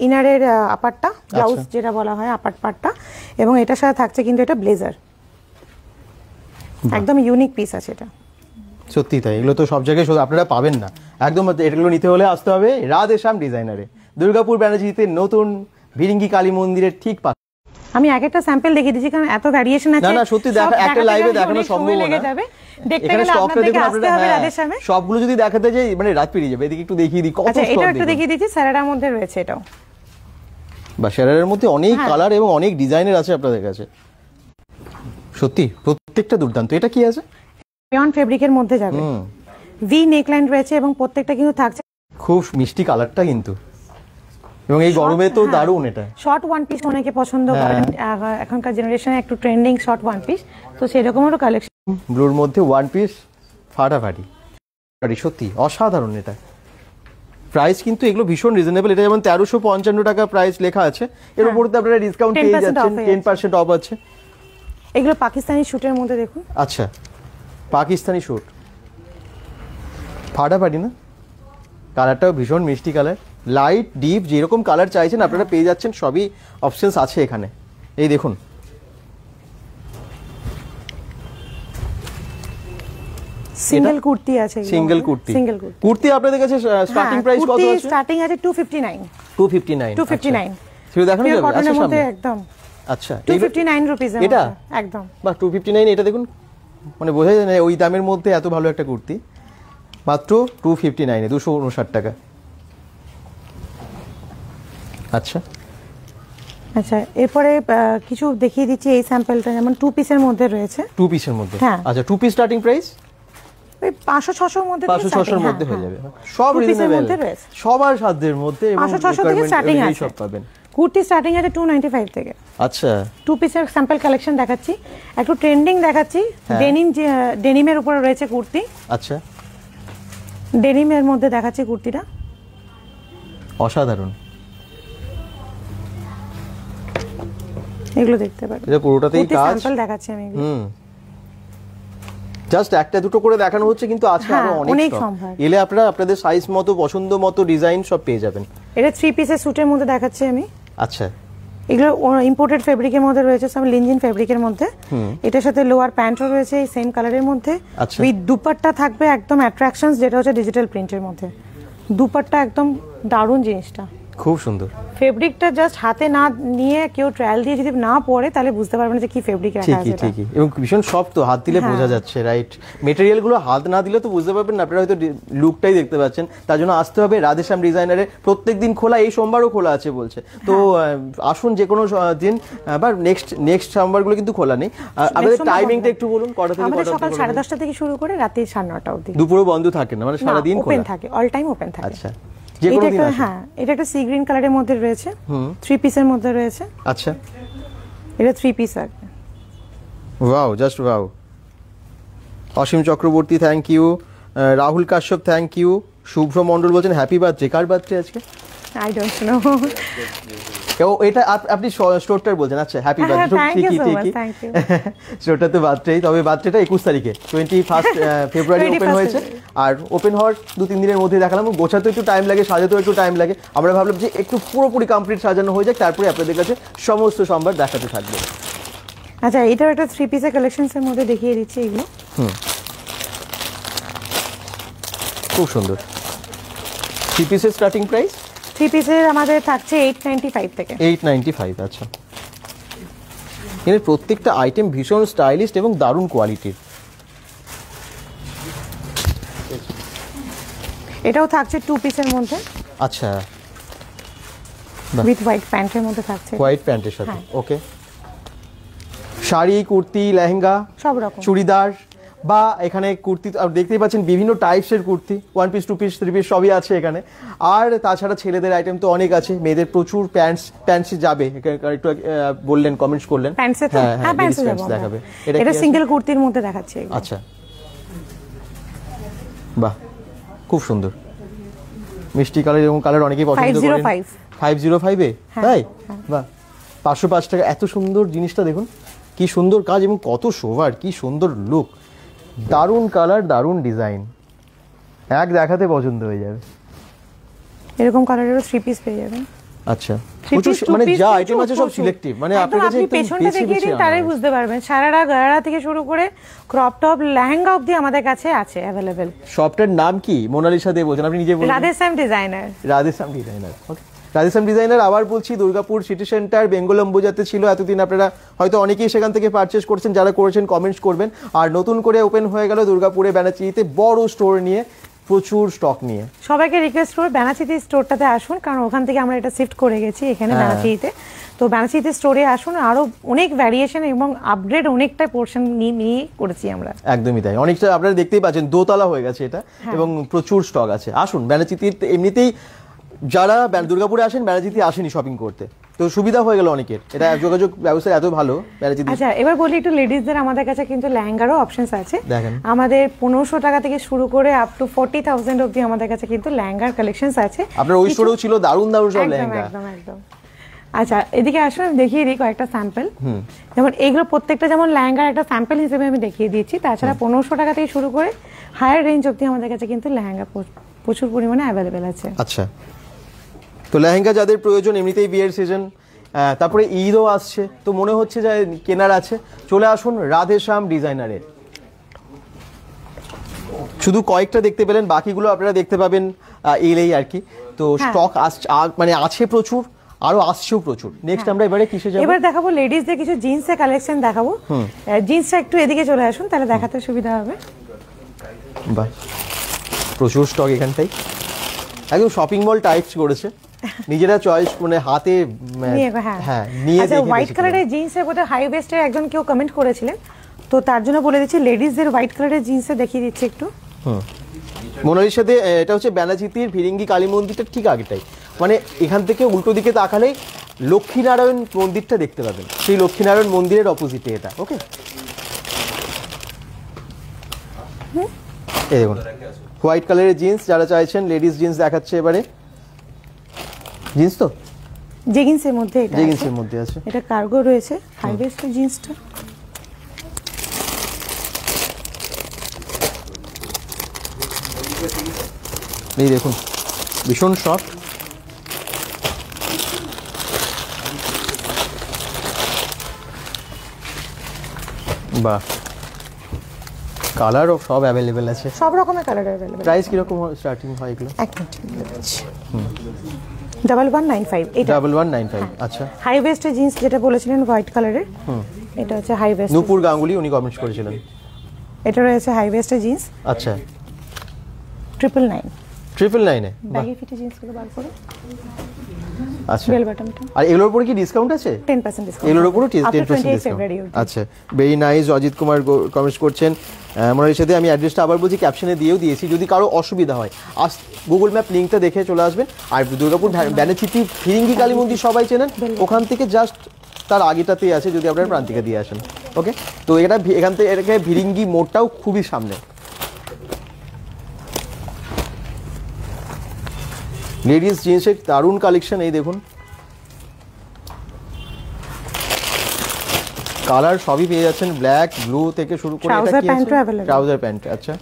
ইনারের আপারটা, ব্লাউজ যেটা বলা হয় আপার পার্টটা, এবং এটার সাথে থাকছে কিন্তু এটা ব্লেজার। একদম ইউনিক পিস আছে এটা। সত্যি তাই, এগুলো তো সব জায়গায় আপনারা পাবেন না একদম। এগুলো নিতে হলে আসতে হবে রাধেশ্যাম ডিজাইনারে, দুর্গাপুর ব্যানার্জিতে নতুন ভিরিঙ্গি কালী মন্দিরের ঠিক পাশে। আমি একটা স্যাম্পল দেখিয়ে দিচ্ছি কারণ এত ভ্যারিয়েশন আছে। না না, সত্যি দেখা একটা লাইভে দেখানো সম্ভব না, দেখতে গেলে আপনাদেরকে আসতে হবে রাধেশ্যামে। সবগুলো যদি দেখাতে যাই মানে রাত পেরিয়ে যাবে। এদিকে একটু দেখিয়ে দিই কত স্টক। আচ্ছা, এটা একটু দেখিয়ে দিচ্ছি, সারারার মধ্যে রয়েছে এটাও। বা সারারার মধ্যে অনেক কালার এবং অনেক ডিজাইনের আছে আপনাদের কাছে, সত্যি প্রত্যেকটা দুর্দান্ত। এটা কি আছে? রেয়ন ফেব্রিকের মধ্যে যাবে, ভি নেকলাইন রয়েছে এবং প্রত্যেকটা কিন্তু থাকছে খুব মিষ্টি কালারটা কিন্তু, এবং এই গরমে তো দারুণ। এটা শর্ট ওয়ান পিস অনেকে পছন্দ করেন, এখনকার জেনারেশনে একটু ট্রেন্ডিং শর্ট ওয়ান পিস, তো সেরকমেরও কালেকশন। ব্লুর মধ্যে ওয়ান পিস ফাটাফাটি, সত্যি অসাধারণ। এটা প্রাইস কিন্তু এগুলো ভীষণ রিজনেবল। এটা যেমন 1355 টাকা প্রাইস লেখা আছে, এর উপর তো আপনারা ডিসকাউন্ট পেয়ে যাচ্ছেন, 10% অফ আছে। এগুলো পাকিস্তানি শুটের মধ্যে দেখুন। আচ্ছা, পাকিস্তানি শুট ফাটাফাটি না, কালারটাও ভীষণ মিষ্টি কালার, লাইট ডিপ যেরকম কালার চাইছেন আপনারা পেয়ে যাচ্ছেন, সবই অপশনস আছে এখানে। এই দেখুন, সিঙ্গেল কুর্তি আছে, সিঙ্গেল কুর্তি। কুর্তি আপনাদের কাছে স্টার্টিং প্রাইস কত আছে? স্টার্টিং আছে 259 সেটা দেখানো যাবে। আচ্ছা, সামনে একদম। আচ্ছা, 259 রুপিস এটা একদম। বাহ, 259। এটা দেখুন, মানে বোঝা যায় না ওই দামের মধ্যে এত ভালো একটা কুর্তি, মাত্র 259 এ 259 টাকা। আচ্ছা আচ্ছা, এরপরে কিছু দেখিয়ে দিচ্ছি এই স্যাম্পলটা, যেমন 2 পিসের মধ্যে রয়েছে। 2 পিসের মধ্যে, আচ্ছা, 2 পিস স্টার্টিং প্রাইস ওই 500-600 এর মধ্যে, 500-600 এর মধ্যে হয়ে যাবে। সব রিজনেবল, সবার সাধ্যের মধ্যে, এবং 500-600 থেকে স্টার্টিং আছে। সব পাবেন। কুর্তি স্টার্টিং আছে 295 থেকে। আচ্ছা, 2 পিসের স্যাম্পল কালেকশন দেখাচ্ছি, একটু ট্রেন্ডিং দেখাচ্ছি। ডেনিমের উপরে রয়েছে কুর্তি। আচ্ছা, ডেনিমের মধ্যে দেখাচ্ছি কুর্তিটা, অসাধারণ। এগুলো দেখতে পারেন, এটা পুরোটাতেই কাজ। স্যাম্পল দেখাচ্ছি আমি, জাস্ট একটা দুটো করে দেখানো হচ্ছে, কিন্তু আছে আরো অনেক সম্ভার। এলে আপনারা আপনাদের সাইজ মতো, পছন্দ মতো ডিজাইন সব পেয়ে যাবেন। এটা 3 পিসের স্যুটের মধ্যে দেখাচ্ছি আমি। আচ্ছা, এগুলো ইম্পোর্টেড ফেব্রিকের মধ্যে রয়েছে, সব লিনজিন ফেব্রিকের মধ্যে। এটার সাথে লোয়ার প্যান্টও রয়েছে এই সেম কালারের মধ্যে, উইথ দুপাট্টা থাকবে একদম অ্যাট্রাকশনস, যেটা হচ্ছে ডিজিটাল প্রিন্টের মধ্যে। দুপাট্টা একদম দারুণ জিনিসটা, খুব সুন্দর। ফেব্রিকটা জাস্ট হাতে না নিয়ে কেউ ট্রায়াল দিয়ে যদি না পরে তাহলে বুঝতে পারবে না যে কি ফেব্রিক রাখা আছে। ঠিকই এবং ভীষণ সফট, তো হাত দিলে বোঝা যাচ্ছে, রাইট। মেটেরিয়াল গুলো হাত না দিলে তো বুঝতে পারবেন না, আপনারা হয়তো লুকটাই দেখতে পাচ্ছেন। তার জন্য আসতে হবে রাধেশ্যাম ডিজাইনারে, প্রত্যেকদিন খোলা, এই সোমবারও খোলা আছে বলছে। তো আসুন যে কোনো দিন, আবার নেক্সট সোমবারগুলো কিন্তু খোলা নেই। আপনাদের টাইমিংটা একটু বলুন, কটা থেকে আমাদের কটা? সকাল 10:30 থেকে শুরু করে রাতে 9:30 অবধি। দুপুরও বন্ধ থাকে না, মানে সারা দিন খোলা? ওপেন থাকে, অল টাইম ওপেন থাকে। আচ্ছা, যে কোনো দিন? হ্যাঁ, এটা একটা সি গ্রিন কালারের মধ্যে রয়েছে, 3 পিসের মধ্যে রয়েছে। আচ্ছা, এটা 3 পিস আর wow, just wow. Asim Chakraborty thank you, Rahul Kashyap thank you, Shubhra Mondal বলছেন হ্যাপি বার্থডে। কার বার্থডে আজকে? I don't know. ও এটা আপনি স্টোরটার বলছেন? আচ্ছা, হ্যাপি বার্থডে। ঠিকই স্টোরটা তো বার্থডে, তবে বার্থডেটা 21 তারিখে, 21 ফেব্রুয়ারি ওপেন হয়েছে। আর ওপেন হওয়ার 2-3 দিনের মধ্যে দেখালাম। গোছাতে একটু টাইম লাগে, সাজাতেও একটু টাইম লাগে। আমরা ভাবলাম যে একটু পুরোপুরি কমপ্লিট সাজানো হয়ে যাক, তারপরে আপনাদের কাছে সমস্ত সম্ভার দেখাতে থাকবে। আচ্ছা, এটাও একটা 3 পিসের কালেকশনসের মধ্যে দেখিয়ে দিচ্ছি এগুলো। খুব সুন্দর। 3 পিসের স্টার্টিং প্রাইস? 3 পিসের আমাদের থাকছে 895 থেকে। 895, আচ্ছা। এর প্রত্যেকটা আইটেম ভীষণ স্টাইলিশ এবং দারুণ কোয়ালিটির। এটাও থাকছে 2 পিসের মধ্যে। আচ্ছা, উইথ হোয়াইট প্যান্টের মধ্যে থাকছে। হোয়াইট প্যান্টের সাথে, ওকে। শাড়ি, কুর্তি, লেহেঙ্গা, সব রকম, চুড়িদার, বা এখানে কুর্তি দেখতেই পাচ্ছেন বিভিন্ন টাইপসের কুর্তি, 1 পিস 2 পিস 3 পিস সবই আছে এখানে। আর তাছাড়া ছেলেদের আইটেম তো অনেক আছে, মেয়েদের প্রচুর প্যান্টস যাবে, একটু বললেন, কমেন্টস করলেন। প্যান্টসে তো হ্যাঁ, প্যান্টসে দেখাবে। এটা সিঙ্গেল কুর্তির মধ্যে দেখাচ্ছে। আচ্ছা, বাহ, খুব সুন্দর মিষ্টি কালার, এবং কালার অনেকেই পছন্দ করেন। 505 এ, তাই? বাহ, 505 টাকা। এত সুন্দর জিনিসটা দেখুন, কি সুন্দর কাজ এবং কত সোভার, কি সুন্দর লুক, দারুণ কালার, দারুণ ডিজাইন, এক দেখাতে পছন্দ হয়ে যাবে। এরকম কালারেরও 3 পিস পেয়ে যাবেন। আচ্ছা, মানে যা আইটেম আছে সব সিলেক্টিভ, মানে আপনার কাছে একদম পেছনটা দেখিয়ে দিন, তারাই বুঝতে পারবেন। সারারা গারারা থেকে শুরু করে ক্রপ টপ, লেহেঙ্গা অবধি আমাদের কাছে আছে अवेलेबल। শপটার নাম কি? মোনালিসা দে বলছেন, আপনি নিজে বলুন। রাধেশ্যাম ডিজাইনার। রাধেশ্যাম ডিজাইনার, ওকে। রাধেশ্যাম ডিজাইনার, আবার বলছি, দুর্গাপুর সিটি সেন্টার বেঙ্গল অম্বুজাতে ছিল এতদিন। আপনারা হয়তো অনেকেই সেখান থেকে পারচেস করছেন, যারা করেছেন কমেন্টস করবেন। আর নতুন করে ওপেন হয়ে গেল দুর্গাপুরে ব্যানাচিতে, বড় স্টোর নিয়ে, প্রচুর স্টক নিয়ে। সবাইকে রিকোয়েস্ট করব ব্যানাচিতে স্টোরটাতে আসুন, কারণ ওখান থেকে আমরা এটা শিফট করে গেছি এখানে ব্যানাচিতে। তো ব্যানাচিতে স্টোরে আসুন, আরো অনেক ভ্যারিয়েশন এবং আপগ্রেড অনেকটা পোর্শন নিয়ে করেছি আমরা। একদমই তাই, অনেকটা আপনারা দেখতেই পাচ্ছেন, দোতলা হয়ে গেছে এটা, এবং প্রচুর স্টক আছে। আসুন ব্যানাচিতে, এমনিতেই যারা দুর্গাপুরে আসেন, ব্যানাচিতে আসেনি শপিং করতে, তো সুবিধা হয়ে গেল অনেকের। এটা যোগাযোগ ব্যবস্থা এত ভালো ব্যানাচিতে। আচ্ছা, এবার বলি একটু লেডিসদের আমাদের কাছে কিন্তু লেহেঙ্গারও অপশনস আছে। দেখেন, আমাদের 1500 টাকা থেকে শুরু করে আপ টু 40,000 অবধি আমাদের কাছে কিন্তু লেহেঙ্গার কালেকশনস আছে। আপনার ওই স্টোরেও ছিল দারুণ দারুণ সব লেহেঙ্গা। একদম। আচ্ছা, এদিকে আসুন, আমি দেখিয়ে দিই কয়েকটা স্যাম্পল। যেমন এইগুলো প্রত্যেকটা যেমন লেহেঙ্গার একটা স্যাম্পল হিসেবে আমি দেখিয়ে দিচ্ছি। তাছাড়া 1500 টাকা থেকে শুরু করে হায়ার রেঞ্জ অবধি আমাদের কাছে কিন্তু লেহেঙ্গা প্রচুর পরিমাণে অ্যাভেলেবেল আছে। আচ্ছা, তো লেহেঙ্গা যাদের প্রয়োজন, এমনিতেই বিয়ের সিজন, তারপরে ঈদও আসছে, তো মনে হচ্ছে যে কেনার আছে, চলে আসুন রাধেশ্যাম ডিজাইনারে। শুধু কয়েকটা দেখতে পেলেন, বাকিগুলো আপনারা দেখতে পাবেন এলেই আর কি। তো স্টক মানে আছে প্রচুর, আরো আসছেও প্রচুর। নেক্সট আমরা এবারে কিসে যাব? এবার দেখাবো লেডিসদের কিছু জিন্সের কালেকশন দেখাবো। জিন্সটা একটু এদিকে চলে আসুন, তাহলে দেখাতে সুবিধা হবে। বাহ, প্রচুর স্টক এখানটাই, একদম শপিং মল টাইপস করেছে, নিজেরা চয়েস মানে হাতে নিয়ে। আচ্ছা, হোয়াইট কালারের জিন্সের বোধ হাই ওয়েস্টের একজন কেউ কমেন্ট করেছিলেন, তো তার জন্য বলে দিচ্ছি লেডিসদের হোয়াইট কালারের জিন্সে দেখিয়ে দিচ্ছি একটু। মোনালির সাথে এটা হচ্ছে ব্যানাচিতির ফিরিঙ্গি কালী মন্দিরটা ঠিক আগেটাই, মানে এখান থেকে উল্টো দিকে তাকালেই লক্ষ্মীনারায়ণ মন্দিরটা দেখতে পাবেন, সেই লক্ষ্মীনারায়ণ মন্দিরের অপোজিটে এটা, ওকে। এই দেখুন হোয়াইট কালারের জিন্স, যারা চাইছেন লেডিস জিন্স দেখাচ্ছে এবারে। জিন্স তো জেগিন্সের মধ্যে, এটা জেগিন্সের মধ্যে আছে, এটা কার্গো রয়েছে, হাই ওয়েস্টের জিন্সটা। এই দেখুন ভীষণ সফট, বাহ, কালারও সব অ্যাভেলেবেল আছে, সব রকমের কালার অ্যাভেলেবেল। প্রাইস কিরকম স্টার্টিং হয় এগুলো? এক মিনিট, 1195 এটা 1195 আচ্ছা। হাই ওয়েস্টের জিন্স যেটা বলেছিলেন হোয়াইট কালারের, এটা হচ্ছে হাই ওয়েস্ট। নূপুর গাঙ্গুলি উনি কমেন্ট করেছিলেন। এটা রয়েছে হাই ওয়েস্টের জিন্স। আচ্ছা 999 এ ব্যাগি ফিটে জিন্সগুলো বার করে। আচ্ছা বেল বটমটা। আর এগুলোর উপরে কি ডিসকাউন্ট আছে? 10% ডিসকাউন্ট। এগুলোর উপরে 10% ফেব্রুয়ারি। ডিসকাউন্ট। আচ্ছা very nice. Ajit Kumar comments করছেন। মনের সাথে আমি অ্যাড্রেসটা আবার বলছি, ক্যাপশনে দিয়েও দিয়েছি, যদি কারো অসুবিধা হয় গুগল ম্যাপ লিঙ্কটা দেখে চলে আসবেন। আর দুর্গাপুর ব্যানাচিতি ফিরিঙ্গি কালী মন্দির সবাই চেনেন, ওখান থেকে জাস্ট তার আগেটাতেই আছে যদি আপনারা প্রান্তিকা দিয়ে আসেন। ওকে, তো এটা এখান থেকে এটাকে ভিরিঙ্গি মোড়টাও খুবই সামনে। লেডিস জিন্সের দারুণ কালেকশন, এই দেখুন কালার সবই পেয়ে যাচ্ছেন, ব্ল্যাক ব্লু থেকে শুরু করে এটা কি আছে ট্রাউজার প্যান্ট। আচ্ছা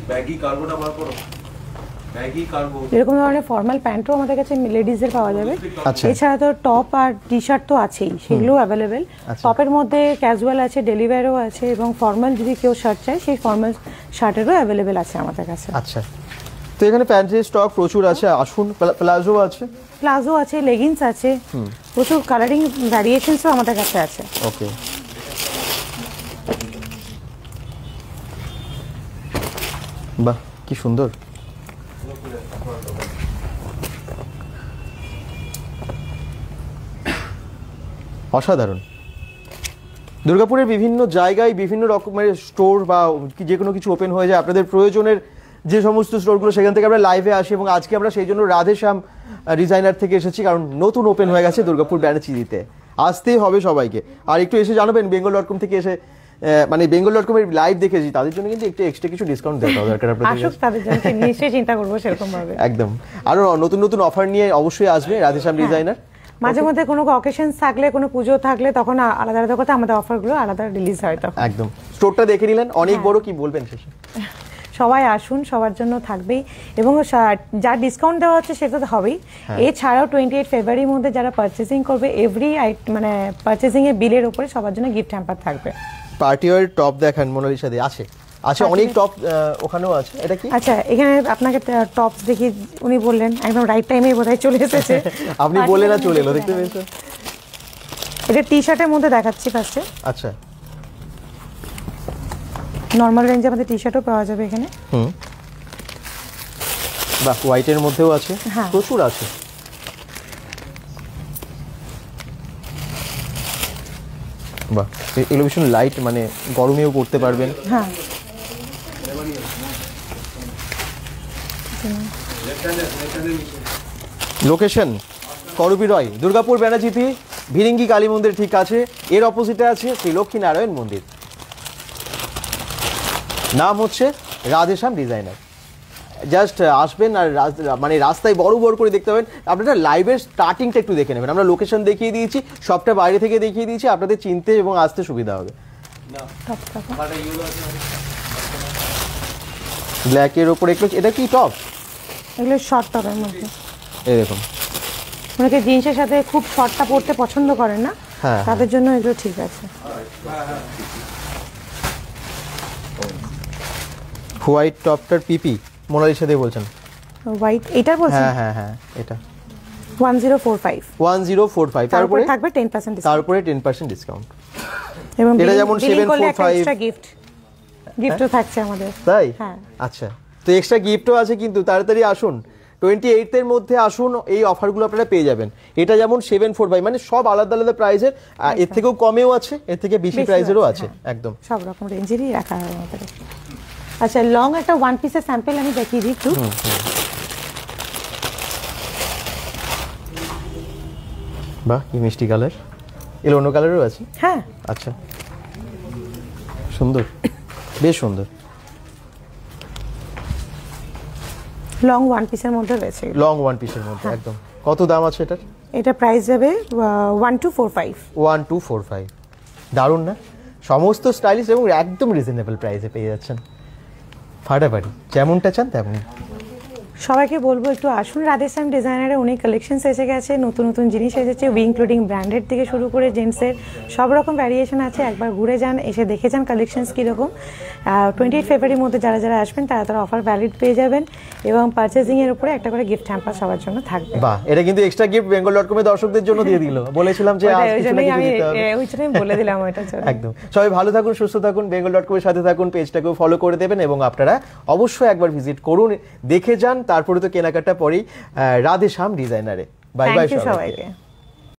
ব্যাগি কার্গোটা বার করো, ব্যাগি কার্গো। এরকম ধরনের ফর্মাল প্যান্টও আমাদের কাছে লেডিজদের পাওয়া যাবে। আচ্ছা এছাড়া তো টপ আর টি শার্ট তো আছেই, সেগুলো অ্যাভেলেবেল। টপের মধ্যে ক্যাজুয়াল আছে, ডেলি ওয়্যারও আছে, এবং ফর্মাল যদি কেউ শার্ট চায় সেই ফর্মাল শার্টেরও অ্যাভেলেবেল আছে আমাদের কাছে। আচ্ছা, তো এখানে প্যান্টের স্টক প্রচুর আছে, আসুন। প্লাজো আছে, প্লাজো আছে, লেগিংস আছে, প্রচুর কালারিং ভ্যারিয়েশনসও আমাদের কাছে আছে। ওকে বাহ কি সুন্দর। অসাধারণ। দুর্গাপুরের বিভিন্ন জায়গায় বিভিন্ন রকমের স্টোর বা যে কোনো কিছু ওপেন হয়ে যায় আপনাদের প্রয়োজনের যে সমস্ত স্টোরগুলো, সেখান থেকে আমরা লাইভে আসি। এবং আজকে আমরা সেই জন্য রাধেশ্যাম ডিজাইনার থেকে এসেছি, কারণ নতুন ওপেন হয়ে গেছে দুর্গাপুর ব্যানাচিতিতে, আসতেই হবে সবাইকে। আর একটু এসে জানাবেন bengal.com থেকে এসে, মানে bengal.com এর লাইভ দেখেছি, তাদের জন্য কিন্তু একটু এক্সট্রা কিছু ডিসকাউন্ট দেওয়া দরকার আপনাদের। আসুক, তাদের জন্য নিশ্চয়ই চিন্তা করবো সেরকম ভাবে। একদম, আরো নতুন নতুন অফার নিয়ে অবশ্যই আসবে রাধেশ্যাম ডিজাইনার। মাঝে মধ্যে কোনো অকেশন থাকলে, কোনো পুজো থাকলে, তখন আলাদা আলাদা কথা আমাদের অফারগুলো আলাদা রিলিজ হয় তখন। একদম, স্টোরটা দেখে নিলেন, অনেক বড়, কি বলবেন শেষে? সবাই আসুন, সবার জন্য থাকবেই, এবং যা ডিসকাউন্ট দেওয়া হচ্ছে সেটা তো হবেই। এছাড়াও 28 ফেব্রুয়ারির মধ্যে যারা পারচেসিং করবে, এভরি মানে পারচেসিং এর বিলের উপরে সবার জন্য গিফট হ্যাম্পার থাকবে। পার্টি ওয়্যার টপ দেখান মোনালিসা দি। আছে আছে অনেক টপ, ওখানেও আছে। এটা কি? আচ্ছা, এখানে আপনাকে টপস দেখি, উনি বললেন একদম রাইট টাইমে বোধহয় চলে এসেছে। আপনি বললেন না চলে এলো, দেখতে পেয়েছেন? এটা টি শার্টের মধ্যে দেখাচ্ছি ফার্স্টে। আচ্ছা, নরমাল রেঞ্জে আমাদের টি শার্টও পাওয়া যাবে এখানে। বাহ, হোয়াইটের মধ্যেও আছে, প্রচুর আছে। বাহ, এগুলো ভীষণ লাইট, মানে গরমেও পরতে পারবেন। হ্যাঁ, লোকেশন করবি রয়, দুর্গাপুর ব্যানাচিতি ভিরিঙ্গি কালী মন্দির ঠিক আছে, এর অপোজিটে আছে শ্রী লক্ষ্মী নারায়ণ মন্দির। নাম হচ্ছে রাধেশ্যাম ডিজাইনার। জাস্ট আসবেন আর মানে রাস্তায় বড় বড় করে দেখতে পাবেন। আপনারা লাইভের স্টার্টিংটা একটু দেখে নেবেন, আমরা লোকেশন দেখিয়ে দিয়েছি, সবটা বাইরে থেকে দেখিয়ে দিয়েছি, আপনাদের চিনতে এবং আসতে সুবিধা হবে। ব্ল্যাকের ওপরে একটু, এটা কি টপ? এগুলো শর্ট টপের মধ্যে। এই দেখুন, অনেকে জিন্সের সাথে খুব শর্টটা পরতে পছন্দ করেন না, তাদের জন্য এগুলো ঠিক আছে। হোয়াইট টপটার পিপি মোনালিসা দিয়ে বলছেন? হোয়াইট এটার বলছেন? হ্যাঁ হ্যাঁ হ্যাঁ, এটা 1045 1045, তারপরে থাকবে 10% ডিসকাউন্ট। তারপরে 10% ডিসকাউন্ট। এবং এটা যেমন 745 এক্সট্রা গিফটও থাকছে আমাদের। তাই? হ্যাঁ, আচ্ছা, তো এক্সট্রা গিফটও আছে, কিন্তু তাড়াতাড়ি আসুন, 28 এর মধ্যে আসুন, এই অফারগুলো আপনারা পেয়ে যাবেন। এটা যেমন 745, মানে সব আলাদা আলাদা প্রাইসের, এর থেকেও কমেও আছে, এর থেকে বেশি প্রাইসেরও আছে, একদম সব রকম রেঞ্জেরই রাখা হয় আমাদের। আচ্ছা, লং একটা ওয়ান পিসের স্যাম্পল আমি দেখিয়ে দিই একটু। বাহ, কি মিষ্টি কালার, এর অন্য কালারও আছে? হ্যাঁ, আচ্ছা, সুন্দর, বেশ সুন্দর। লং ওয়ান পিসের মধ্যে রয়েছে, লং ওয়ান পিসের মধ্যে, একদম। কত দাম আছে এটার? এটা প্রাইস যাবে 1245। 1245, দারুণ না? সমস্ত স্টাইলিশ এবং একদম রিজনেবল প্রাইসে পেয়ে যাচ্ছেন, ফাটাফাটি, যেমনটা চান তেমনই। সবাইকে বলবো একটু আসুন রাধেশ্যাম ডিজাইনারে, অনেক কালেকশনস এসে গেছে, নতুন নতুন জিনিস এসেছে, ইনক্লুডিং ব্র্যান্ডেড থেকে শুরু করে জেন্টসের সব রকম ভ্যারিয়েশন আছে। একবার ঘুরে যান, এসে দেখে যান কালেকশনস কীরকম। 28 ফেব্রুয়ারির মধ্যে যারা যারা আসবেন তারা অফার ভ্যালিড পেয়ে যাবেন এবং পারচেজিংয়ের উপরে একটা করে গিফট হ্যাম্পার সবার জন্য থাকবে। বাহ, এটা কিন্তু এক্সট্রা গিফট bengal.com এর দর্শকদের জন্য দিয়ে দিল। বলেছিলাম যে আজ কিছু না কিছু দিতে হবে। ওই জন্যই বলে দিলাম ওইটার জন্য। একদম। সবাই ভালো থাকুন, সুস্থ থাকুন, bengal.com এর সাথে থাকুন, পেজটাকেও ফলো করে দেবেন এবং আপনারা অবশ্যই একবার ভিজিট করুন, দেখে যান, তারপরে তো কেনাকাটা পরেই রাধেশ্যাম ডিজাইনারে। বাই বাই থ্যাংক ইউ সবাইকে।